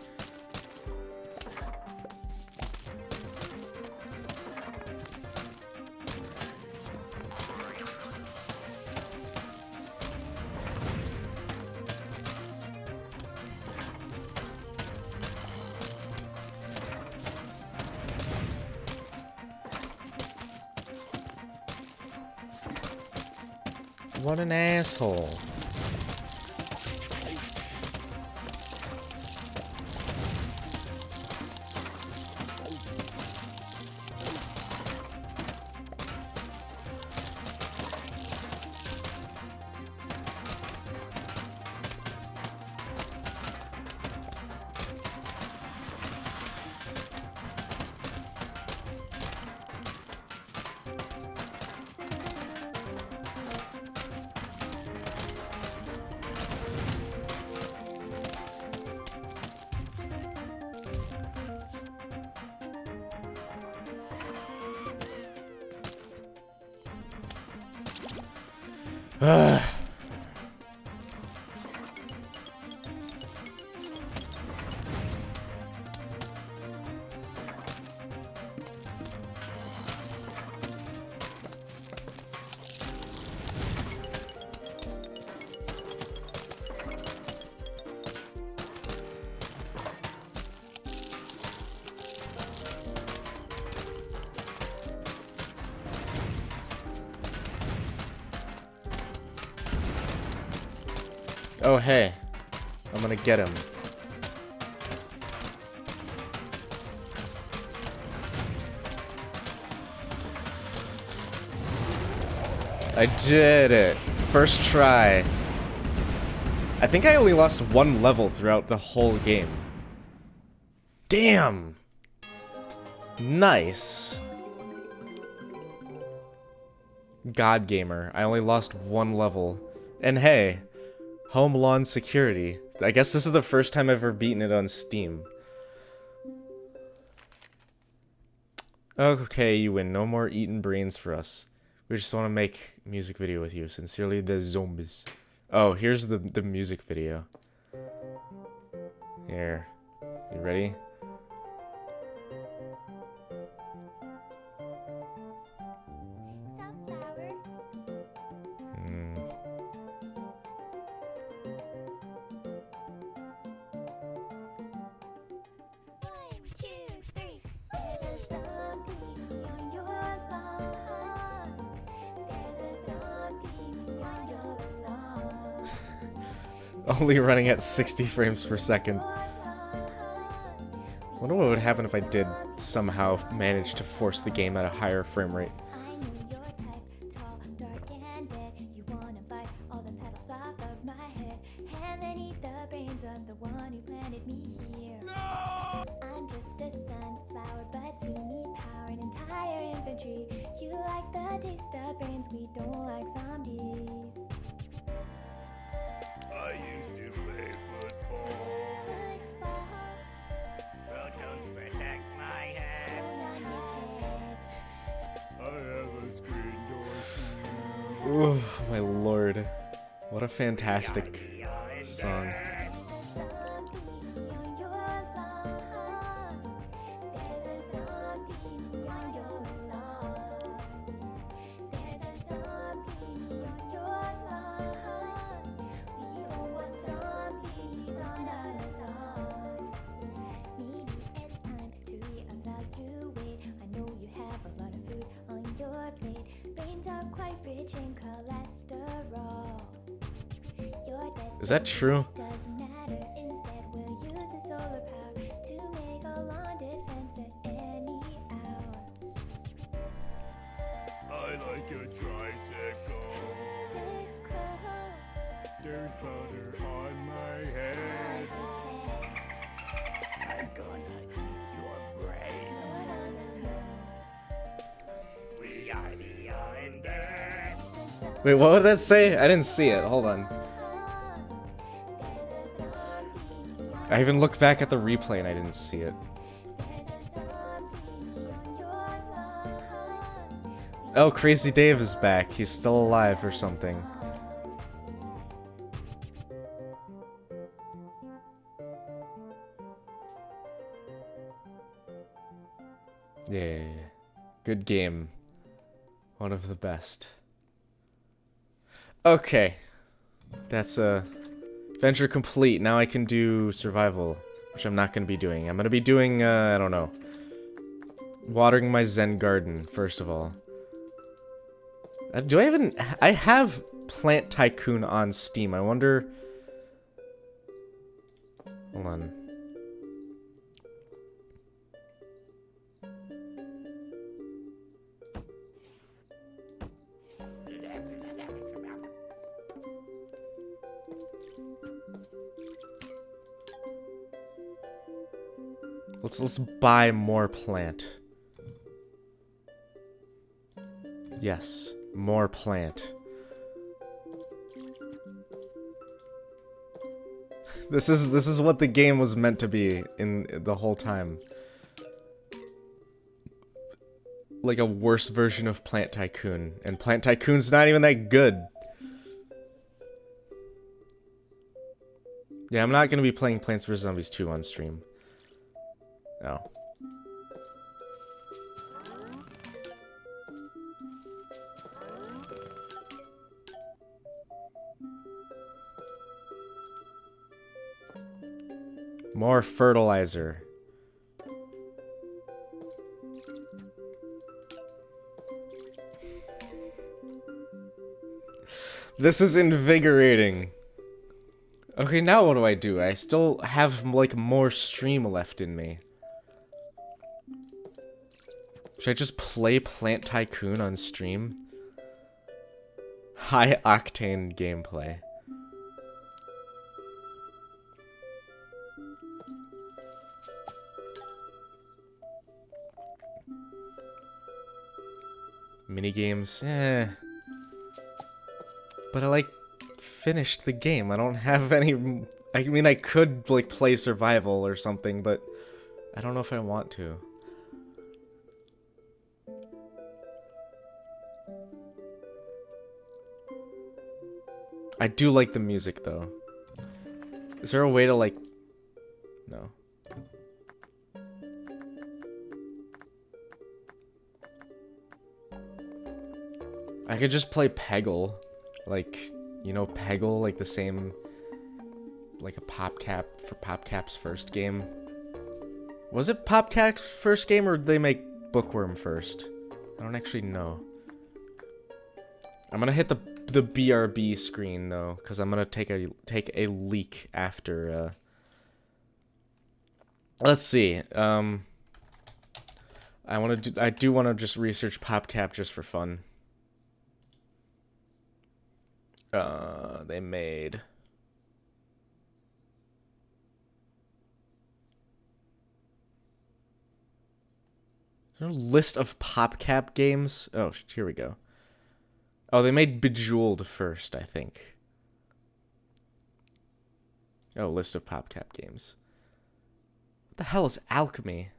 [SPEAKER 1] What an asshole. Oh, hey. I'm gonna get him. I did it. First try. I think I only lost one level throughout the whole game. Damn. Nice. God Gamer. I only lost one level. And hey, home lawn security. I guess this is the first time I've ever beaten it on Steam. Okay, you win. No more eating brains for us. We just want to make a music video with you. Sincerely, the zombies. Oh, here's the music video. Here. You ready? Only running at 60 frames per second. Wonder what would happen if I did somehow manage to force the game at a higher frame rate.
[SPEAKER 2] I'm just a sunflower, but you need power and entire infantry. You like the taste of brains, we don't like zombies.
[SPEAKER 3] I used to play football. Welcomes protect my head. I have a screen door.
[SPEAKER 1] Oh my lord. What a fantastic song. Is that true?
[SPEAKER 3] I like a tricycle. Dirt powder on my head. I'm gonna eat your brains. We are the Undead.
[SPEAKER 1] Wait, what would that say? I didn't see it. Hold on. I even looked back at the replay and I didn't see it. Oh, Crazy Dave is back. He's still alive or something. Yeah. Good game. One of the best. Okay. That's adventure complete. Now I can do survival, which I'm not going to be doing. I'm going to be doing, I don't know. Watering my Zen garden, first of all. Do I even... I have Plant Tycoon on Steam. I wonder... Hold on. Let's buy more plant. Yes, more plant. This is what the game was meant to be in the whole time. Like a worse version of Plant Tycoon, and Plant Tycoon's not even that good. Yeah, I'm not gonna be playing Plants vs Zombies 2 on stream. No. More fertilizer. This is invigorating. Okay, now what do? I still have, like, more stream left in me. Should I just play Plant Tycoon on stream? High octane gameplay. Minigames, eh. But I, like, finished the game. I don't have any... I mean, I could, like, play survival or something, but I don't know if I want to. I do like the music, though. Is there a way to, like... No. I could just play Peggle. Like, you know Peggle? Like the same... Like a PopCap for PopCap's first game. Was it PopCap's first game, or did they make Bookworm first? I don't actually know. I'm gonna hit the the BRB screen though, because I'm gonna take a leak after. Let's see. I do want to just research PopCap just for fun. They made. Is there a list of PopCap games? Oh, here we go. Oh, they made Bejeweled first, I think. Oh, list of PopCap games. What the hell is Alchemy?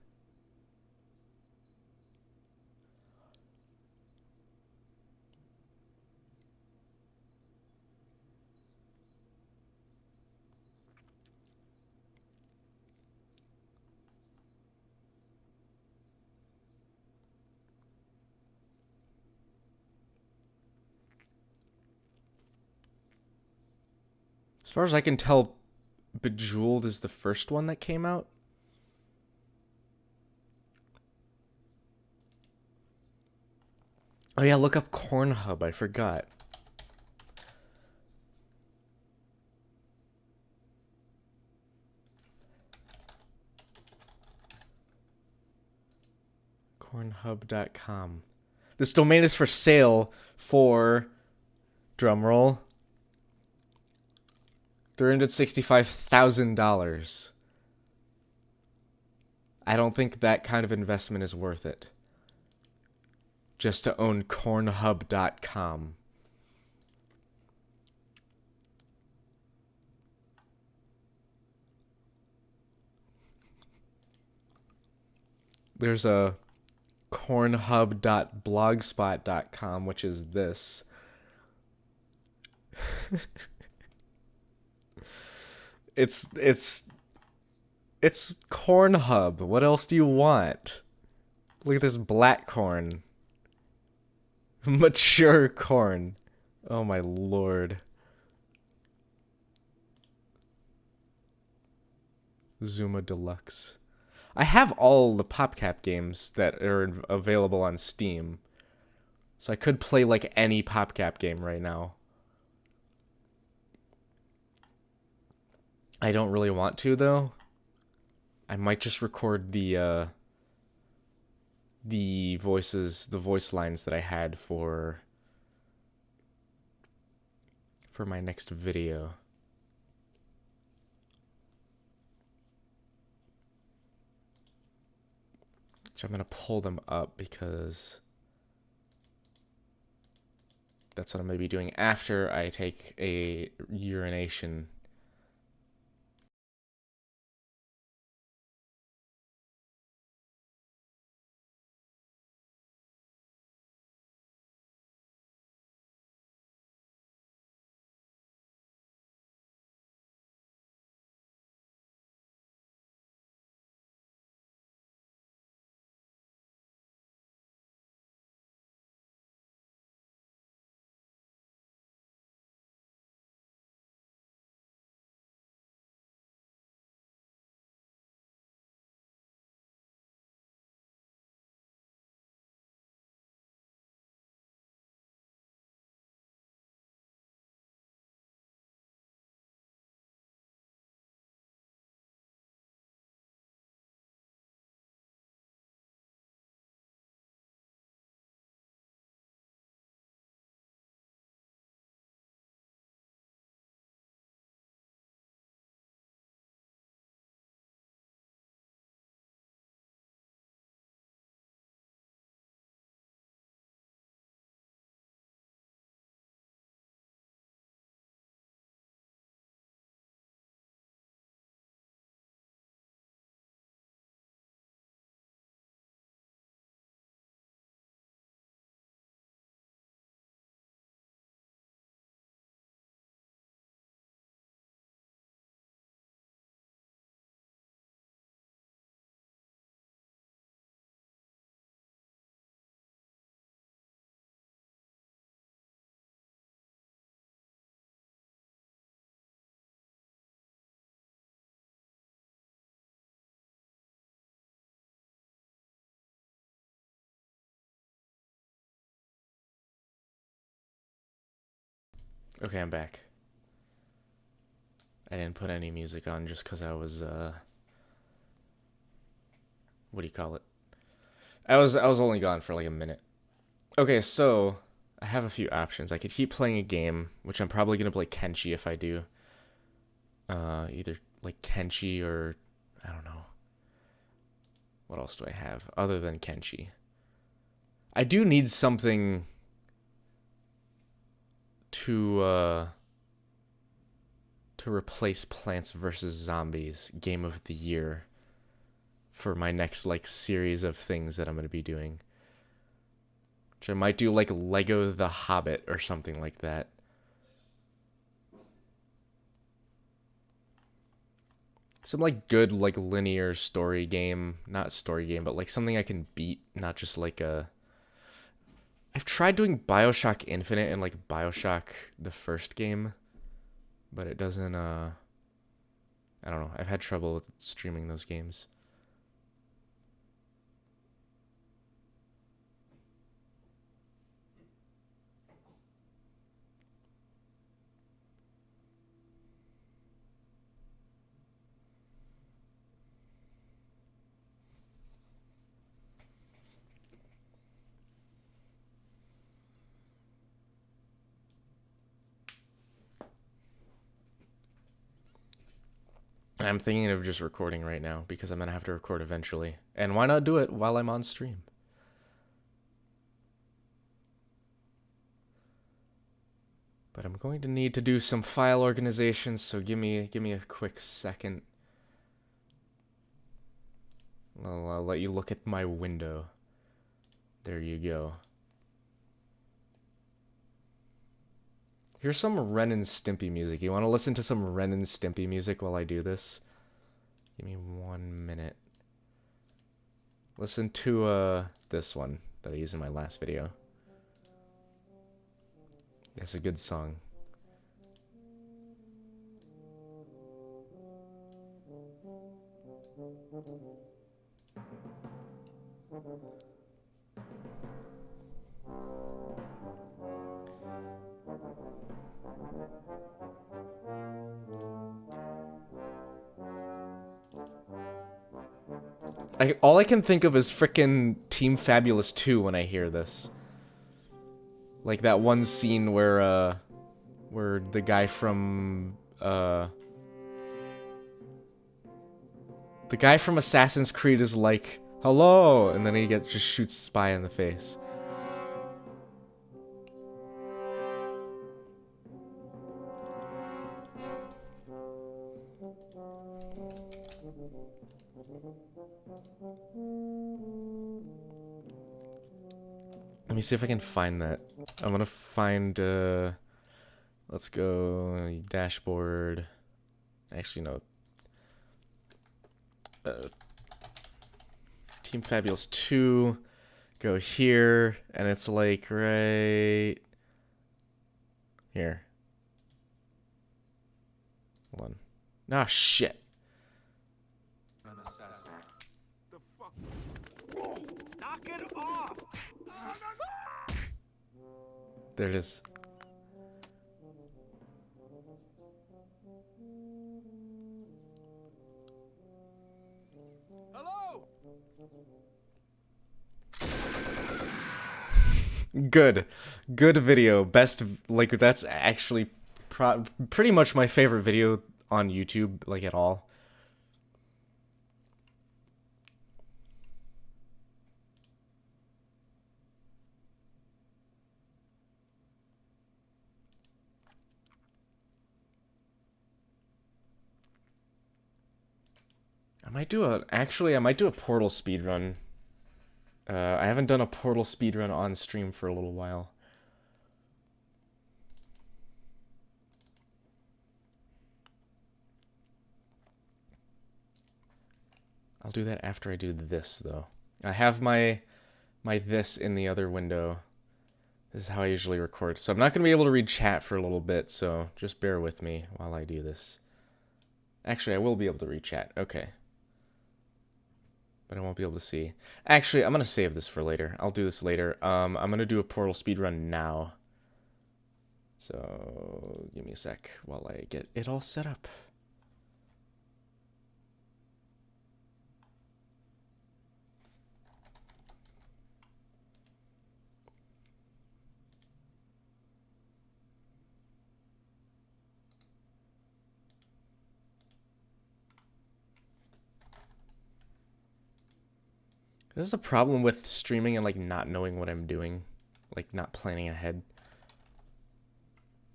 [SPEAKER 1] As far as I can tell, Bejeweled is the first one that came out. Oh yeah, look up Cornhub, I forgot. Cornhub.com. This domain is for sale for, drumroll, $365,000. I don't think that kind of investment is worth it. Just to own Cornhub.com. There's a cornhub.blogspot.com, which is this. It's Cornhub. What else do you want? Look at this black corn. Mature corn. Oh my lord. Zuma Deluxe. I have all the PopCap games that are available on Steam. So I could play like any PopCap game right now. I don't really want to though. I might just record the voice lines that I had for my next video. Which I'm going to pull them up because that's what I'm going to be doing after I take a urination. Okay, I'm back. I didn't put any music on just because I was, what do you call it? I was only gone for like a minute. Okay, so I have a few options. I could keep playing a game, which I'm probably gonna play Kenshi if I do. Either like Kenshi or I don't know. What else do I have other than Kenshi? I do need something to replace Plants vs. Zombies Game of the Year for my next like series of things that I'm going to be doing. Which I might do like Lego the Hobbit or something like that. Some like good like linear story game, not story game, but like something I can beat, not just like a I've tried doing BioShock Infinite and like BioShock the first game, but it doesn't I don't know. I've had trouble with streaming those games. I'm thinking of just recording right now because I'm going to have to record eventually. And why not do it while I'm on stream? But I'm going to need to do some file organization, so give me a quick second. I'll let you look at my window. There you go. Here's some Ren and Stimpy music. You want to listen to some Ren and Stimpy music while I do this? Give me 1 minute. Listen to this one that I used in my last video. It's a good song. All I can think of is frickin' Team Fabulous 2 when I hear this. Like that one scene where the guy from Assassin's Creed is like, "Hello," and then he just shoots Spy in the face. Let me see if I can find that. I'm gonna find, let's go, dashboard. Actually, no. Team Fabulous 2. Go here, and it's like right here. Hold on. Ah, shit.
[SPEAKER 3] The fuck? Knock it off!
[SPEAKER 1] There it is.
[SPEAKER 3] Hello?
[SPEAKER 1] Good video. Best, like, that's actually pretty much my favorite video on YouTube, like, at all. I might do a Portal speedrun. I haven't done a Portal speedrun on stream for a little while. I'll do that after I do this, though. I have my this in the other window. This is how I usually record. So I'm not going to be able to read chat for a little bit, so just bear with me while I do this. Actually, I will be able to read chat. Okay. But I won't be able to see. Actually, I'm going to save this for later. I'll do this later. I'm going to do a Portal speedrun now. So give me a sec while I get it all set up. This is a problem with streaming and like not knowing what I'm doing, like not planning ahead.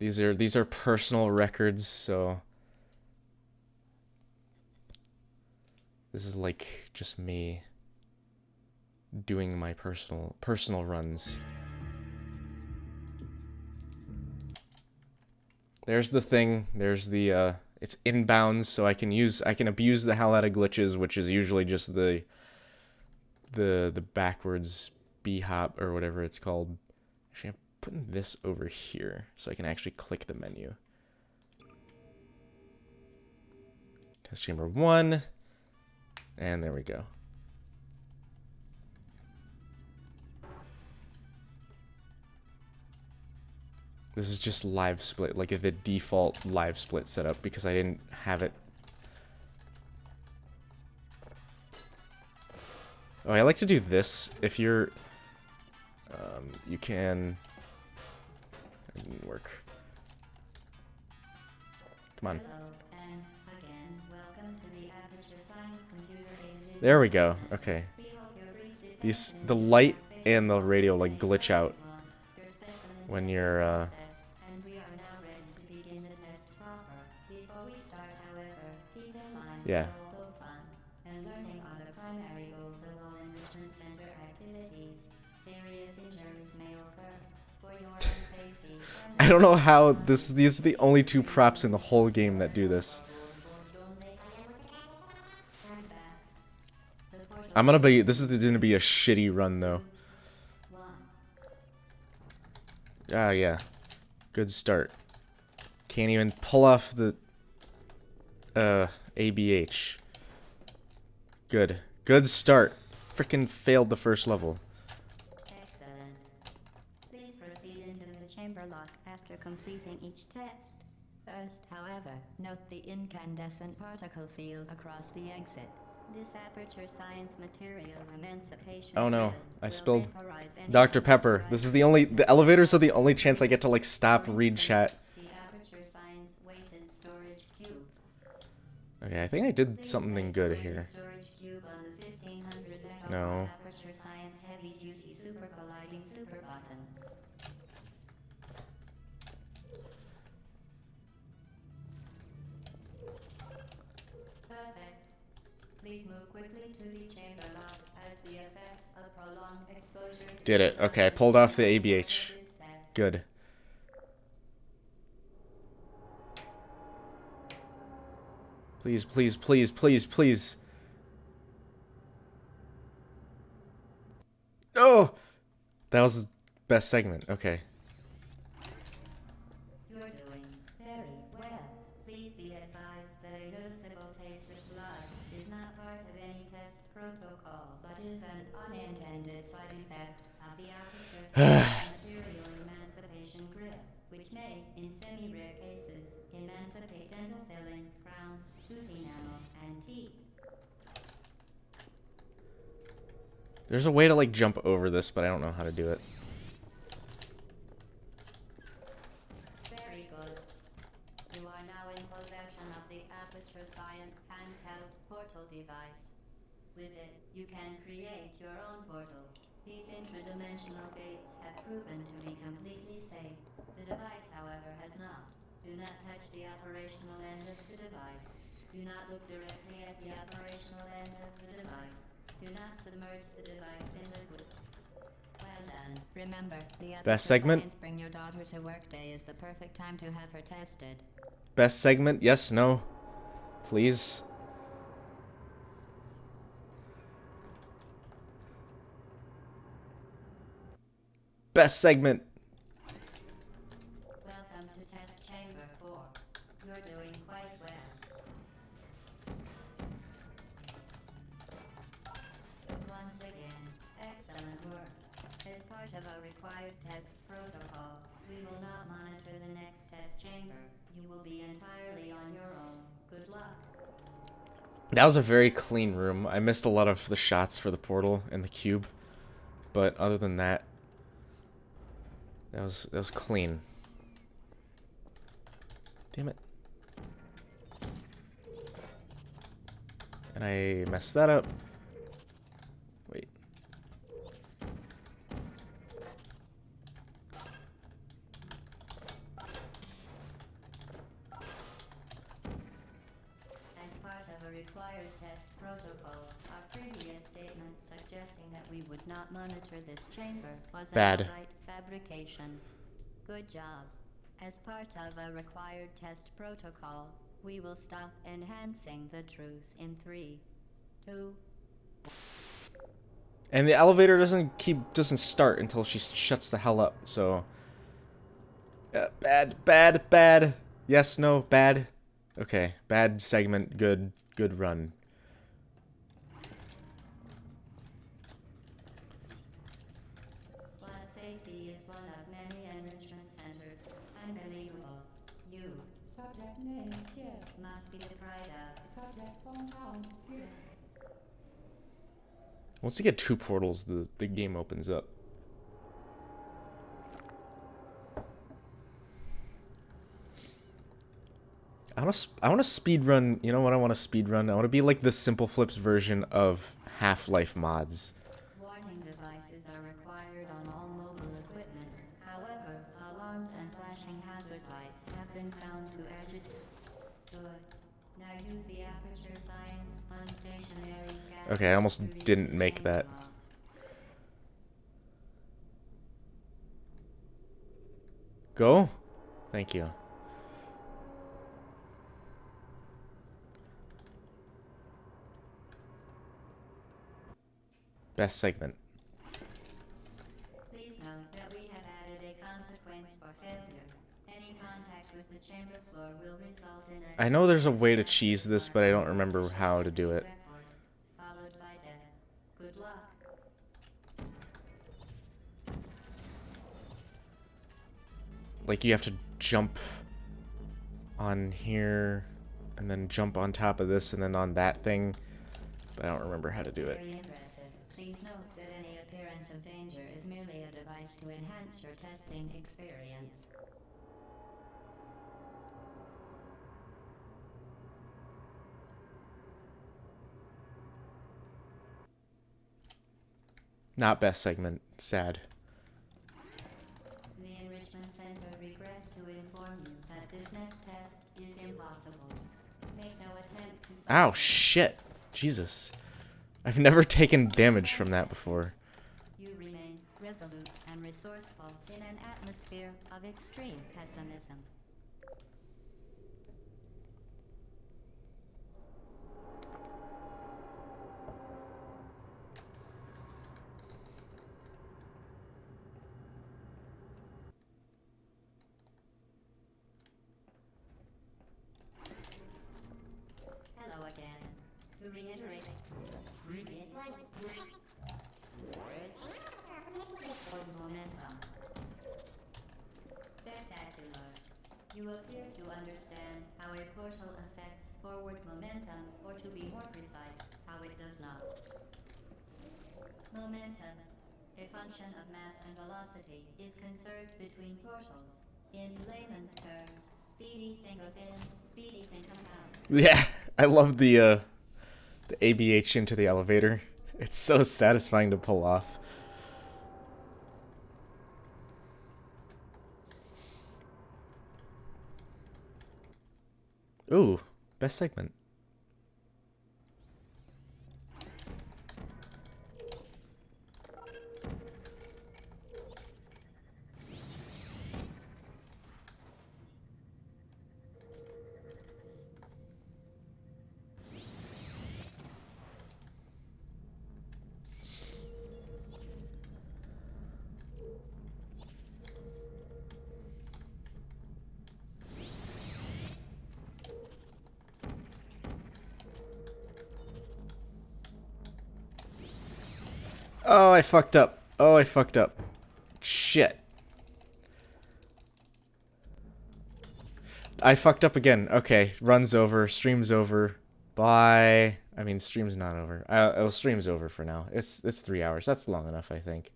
[SPEAKER 1] These are personal records, so this is like just me doing my personal runs. There's the thing. There's the it's inbounds, so I can abuse the hell out of glitches, which is usually just the backwards b-hop or whatever it's called. Actually, I'm putting this over here so I can actually click the menu. Test chamber 1, and there we go. This is just live split, like the default live split setup, because I didn't have it. Oh, I like to do this. If you're, you can. It didn't work. Come on. There we go. Okay. The light and the radio like glitch out when you're yeah. I don't know how these are the only two props in the whole game that do this. This is gonna be a shitty run though. Ah yeah. Good start. Can't even pull off the ABH. Good. Good start. Frickin' failed the first level.
[SPEAKER 4] Excellent. Please proceed into the chamber lock after completing each test. First, however, note the incandescent particle field across the exit. This aperture science material emancipation.
[SPEAKER 1] Oh no, I spilled Dr. Pepper. This is the elevators are the only chance I get to like stop, read chat.
[SPEAKER 4] The aperture science weighted storage cube.
[SPEAKER 1] Okay, I think I did something good here. No.
[SPEAKER 4] Aperture science heavy duty super colliding super button. Perfect. Please move quickly to the chamber lock as the effects of prolonged exposure.
[SPEAKER 1] Did it. Okay, I pulled off the ABH. Good. Please, please, please, please, please. Oh! That was the best segment. Okay.
[SPEAKER 4] You're doing very well. Please be advised that a noticeable taste of blood is not part of any test protocol, but is an unintended side effect of the aperture material emancipation grip, which may, in semi-rare cases, emancipate dental fillings, crowns, tooth enamel, and teeth.
[SPEAKER 1] There's a way to like jump over this, but I don't know how to do it.
[SPEAKER 4] Very good. You are now in possession of the Aperture Science handheld portal device. With it, you can create your own portals. These intradimensional gates have proven to be completely safe. The device, however, has not. Do not touch the operational end of the device. Do not look directly at the operational end of the device. Do not submerge the device in liquid. Well done. Remember, the
[SPEAKER 1] Best segment?
[SPEAKER 4] Science Bring Your Daughter to Work Day is the perfect time to have her tested.
[SPEAKER 1] Best segment? Yes, no. Please. Best segment.
[SPEAKER 4] Welcome to Test Chamber 4. You're doing quite well. Once again, excellent work. As part of a required test protocol, We will not monitor the next test chamber. You will be entirely on your own. Good luck.
[SPEAKER 1] That was a very clean room. I missed a lot of the shots for the portal and the cube, but other than that, that was clean. Damn it. And I messed that up. Wait.
[SPEAKER 4] As part of a required test protocol, our previous statement suggesting that we would not monitor this chamber was an
[SPEAKER 1] Bad.
[SPEAKER 4] outright fabrication. Good job. As part of a required test protocol, we will stop enhancing the truth in 3, 2.
[SPEAKER 1] And the elevator doesn't start until she shuts the hell up. So bad. Yes, no, bad. Okay, bad segment, good run.
[SPEAKER 4] While safety is one of many enrichment centers, unbelievable. You
[SPEAKER 5] Subject name here.
[SPEAKER 4] must be the pride of.
[SPEAKER 5] Subject phone count here.
[SPEAKER 1] Once you get 2 portals, the game opens up. I want to speed run. You know what I want to speed run? I want to be like the Simple Flips version of Half-Life mods.
[SPEAKER 4] Warning devices are required on all mobile equipment. However, alarms and flashing hazard lights have been found to agitate. Good. Now use the aperture science unstationary scanner.
[SPEAKER 1] Okay, I almost
[SPEAKER 4] to reach
[SPEAKER 1] didn't
[SPEAKER 4] the
[SPEAKER 1] make
[SPEAKER 4] chamber
[SPEAKER 1] that.
[SPEAKER 4] lock.
[SPEAKER 1] Go? Thank you. Best segment.
[SPEAKER 4] Please note that we have added a consequence for failure. Any contact with the chamber floor will result in a
[SPEAKER 1] I know there's a way to cheese this, but I don't remember how to do it.
[SPEAKER 4] record, followed by death. Good luck.
[SPEAKER 1] Like you have to jump on here and then jump on top of this and then on that thing, but I don't remember how to do it.
[SPEAKER 4] Very impressive. Please note that any appearance of danger is merely a device to enhance your testing experience.
[SPEAKER 1] Not best segment. Sad.
[SPEAKER 4] The Enrichment Center regrets to inform you that this next test is impossible. Make no attempt to solve
[SPEAKER 1] Ow,
[SPEAKER 4] it.
[SPEAKER 1] shit. Jesus. I've never taken damage from that before.
[SPEAKER 4] You remain resolute and resourceful in an atmosphere of extreme pessimism. Hello again. To reiterate, previous one. Forward momentum. Spectacular. You appear to understand how a portal affects forward momentum, or to be more precise, how it does not. Momentum, a function of mass and velocity, is conserved between portals. In layman's terms, speedy thing goes in, speedy thing comes out.
[SPEAKER 1] Yeah, I love the ABH into the elevator. It's so satisfying to pull off. Ooh, best segment. Oh, I fucked up. Oh, I fucked up. Shit. I fucked up again. Okay, run's over, stream's over. Bye. I mean, stream's not over. Stream's over for now. It's 3 hours. That's long enough, I think.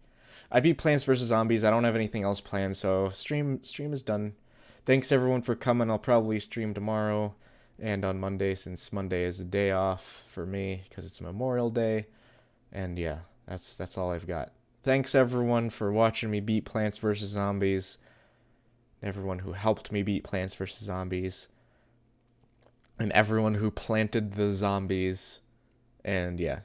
[SPEAKER 1] I beat Plants vs Zombies. I don't have anything else planned, so stream is done. Thanks everyone for coming. I'll probably stream tomorrow and on Monday, since Monday is a day off for me because it's Memorial Day. And yeah, that's all I've got. Thanks everyone for watching me beat Plants vs Zombies. Everyone who helped me beat Plants vs Zombies. And everyone who planted the zombies. And yeah,